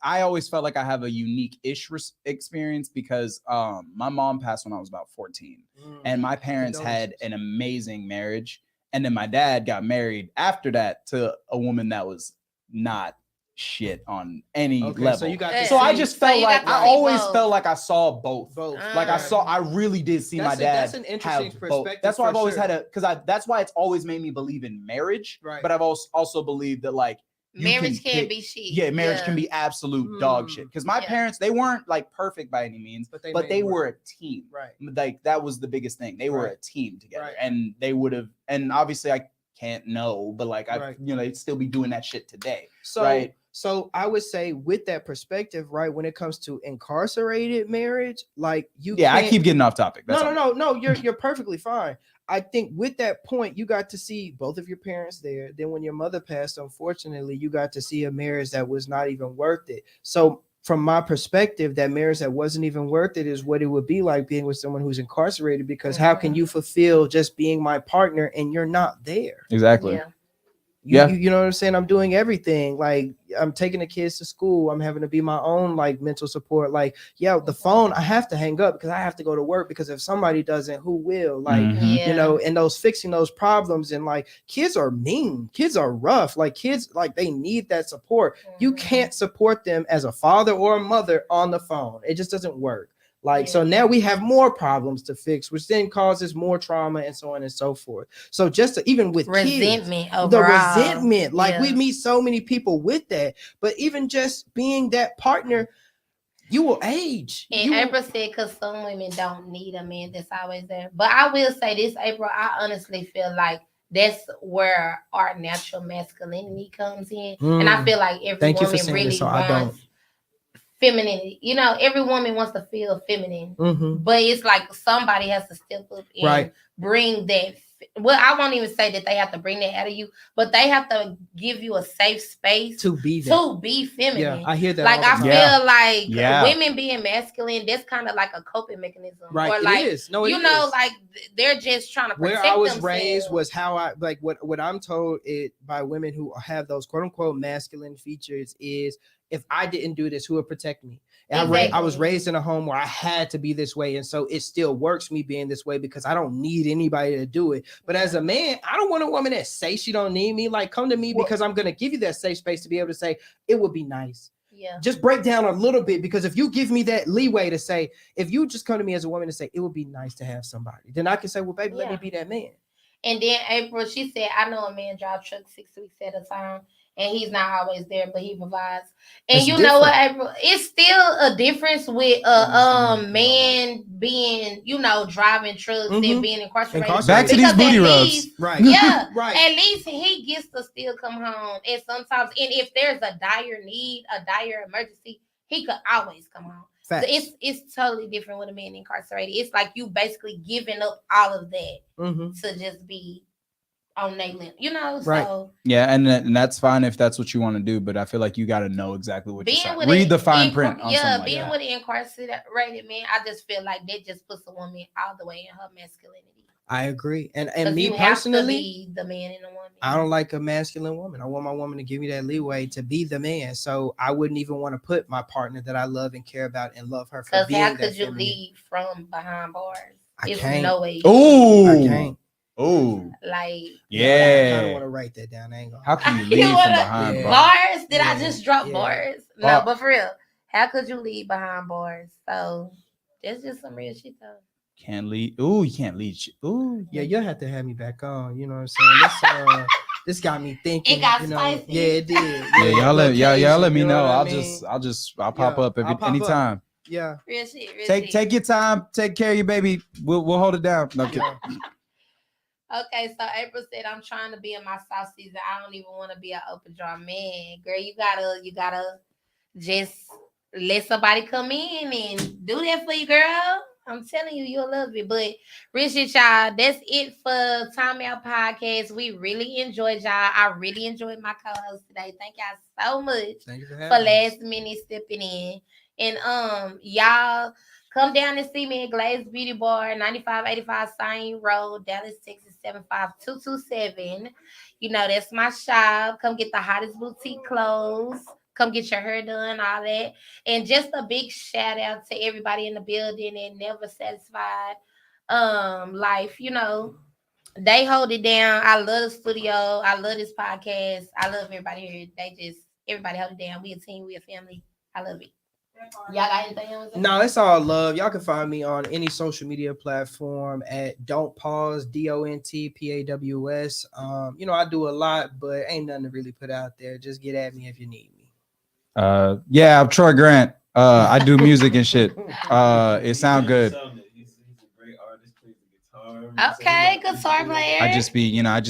I always felt like I have a unique-ish experience because my mom passed when I was about 14. And my parents had an amazing marriage. And then my dad got married after that to a woman that was not shit on any level. So you got I just felt like I always felt like I saw both. Like I really did see my dad. That's an interesting perspective. That's why I've always had that's why it's always made me believe in marriage. Right. But I've also believed that like marriage can be shit. Yeah, marriage can be absolute dog shit. Because my parents, they weren't like perfect by any means, but they were a team. Right. Like that was the biggest thing. They were a team together, and they would have. And obviously, I can't know, but like they'd still be doing that shit today. So I would say with that perspective, right, when it comes to incarcerated marriage, like I keep getting off topic. No, you're perfectly fine. I think with that point, you got to see both of your parents there. Then when your mother passed, unfortunately, you got to see a marriage that was not even worth it. So from my perspective, that marriage that wasn't even worth it is what it would be like being with someone who's incarcerated, because how can you fulfill just being my partner and you're not there? Exactly. You know what I'm saying? I'm doing everything. Like I'm taking the kids to school. I'm having to be my own like mental support. Like, the phone, I have to hang up because I have to go to work, because if somebody doesn't, who will? Like, and those fixing those problems, and like kids are mean. Kids are rough. Like kids, like they need that support. You can't support them as a father or a mother on the phone. It just doesn't work. Like, so now we have more problems to fix, which then causes more trauma and so on and so forth. So just even with resentment, kids, the resentment, like we meet so many people with that, but even just being that partner, you will age. And April said, because some women don't need a man that's always there. But I will say this, April, I honestly feel like that's where our natural masculinity comes in. And I feel like every woman really wants femininity. You know, every woman wants to feel feminine, Mm-hmm. but it's like somebody has to step up and bring that. Well, I won't even say that they have to bring that out of you, but they have to give you a safe space to be feminine. Yeah, I hear that. Like I feel like Yeah. women being masculine, that's kind of like a coping mechanism, right? Or like, it is. No, you know, like they're just trying to protect where I was themselves. raised was how I like what I'm told it by women who have those quote unquote masculine features is if I didn't do this, who would protect me? Exactly. I was raised in a home where I had to be this way, and so it still works me being this way because I don't need anybody to do it. But as a man, I don't want a woman that say she don't need me. Like, come to me because I'm gonna give you that safe space to be able to say it would be nice. Yeah. Just break down a little bit, because if you give me that leeway to say, if you just come to me as a woman and say it would be nice to have somebody, then I can say, well, baby, let me be that man. And then April, she said, I know a man drive trucks 6 weeks at a time, and he's not always there, but he provides. And it's you different. know what, April? It's still a difference with a man being, you know, driving trucks and being incarcerated. Back to these booty rubs. Right. Yeah. Right. At least he gets to still come home. And sometimes, and if there's a dire need, a dire emergency, he could always come home. So it's totally different with a man incarcerated. It's like you basically giving up all of that to just be on their limb, you know. Right. So yeah, and that's fine if that's what you want to do, but I feel like you got to know exactly what you're saying. Read the fine print. Being with an incarcerated man, I just feel like that just puts a woman all the way in her masculinity. I agree, and me you personally, have to be the man in the woman. I don't like a masculine woman. I want my woman to give me that leeway to be the man. So I wouldn't even want to put my partner that I love and care about and love her for being that. Because how could you lead from behind bars? I can't. No way. Oh, I can't. Oh, like I kind of want to write that down. I ain't gonna. How can you lead from behind bars? Did I just drop bars? No, but for real, how could you lead behind bars? So that's just some real shit though. Can't lead. Ooh, you can't lead. Ooh, yeah, you'll have to have me back on. You know what I'm saying? This got me thinking. It got spicy. Yeah, it did. Yeah, y'all let me know. I'll pop up anytime. Yeah. Real shit. Take your time. Take care of your baby. We'll hold it down. No kidding. Okay, so April said, I'm trying to be in my soft season. I don't even want to be an open draw man. Girl, you gotta just let somebody come in and do that for you, girl. I'm telling you, you'll love it. But Richard, y'all, that's it for Timeout Podcast. We really enjoyed y'all. I really enjoyed my co-host today. Thank y'all so much for last minute stepping in. And y'all come down and see me at Glaze Beauty Bar, 9585 Saint Road, Dallas, Texas, 75227. You know, that's my shop. Come get the hottest boutique clothes. Come get your hair done, all that. And just a big shout out to everybody in the building and Never Satisfied Life. You know, they hold it down. I love the studio. I love this podcast. I love everybody here. Everybody hold it down. We a team. We a family. I love it. Y'all got anything else? No, it's all love. Y'all can find me on any social media platform at Don't Pause, DONTPAWS. You know, I do a lot, but ain't nothing to really put out there. Just get at me if you need me. Yeah, I'm Troy Grant. I do music and shit. It sound good. He's a great artist, plays the guitar. Okay, guitar player. I just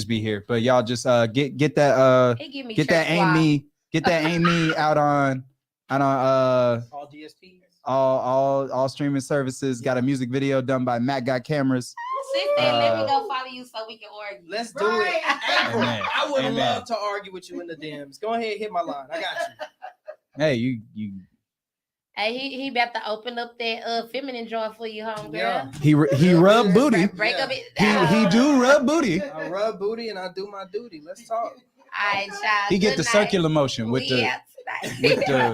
be here. But y'all just get that Ain't Me out on all DSPs, all streaming services. Got a music video done by Matt Got Cameras. Let me go follow you so we can argue. Let's do it. April, I would love to argue with you in the DMs. Go ahead, hit my line. I got you. Hey, you. Hey, he about to open up that feminine drawer for you, homegirl. Yeah. He rub booty. Break up it. He do rub booty. I rub booty and I do my duty. Let's talk. All right, child. He get the circular motion with the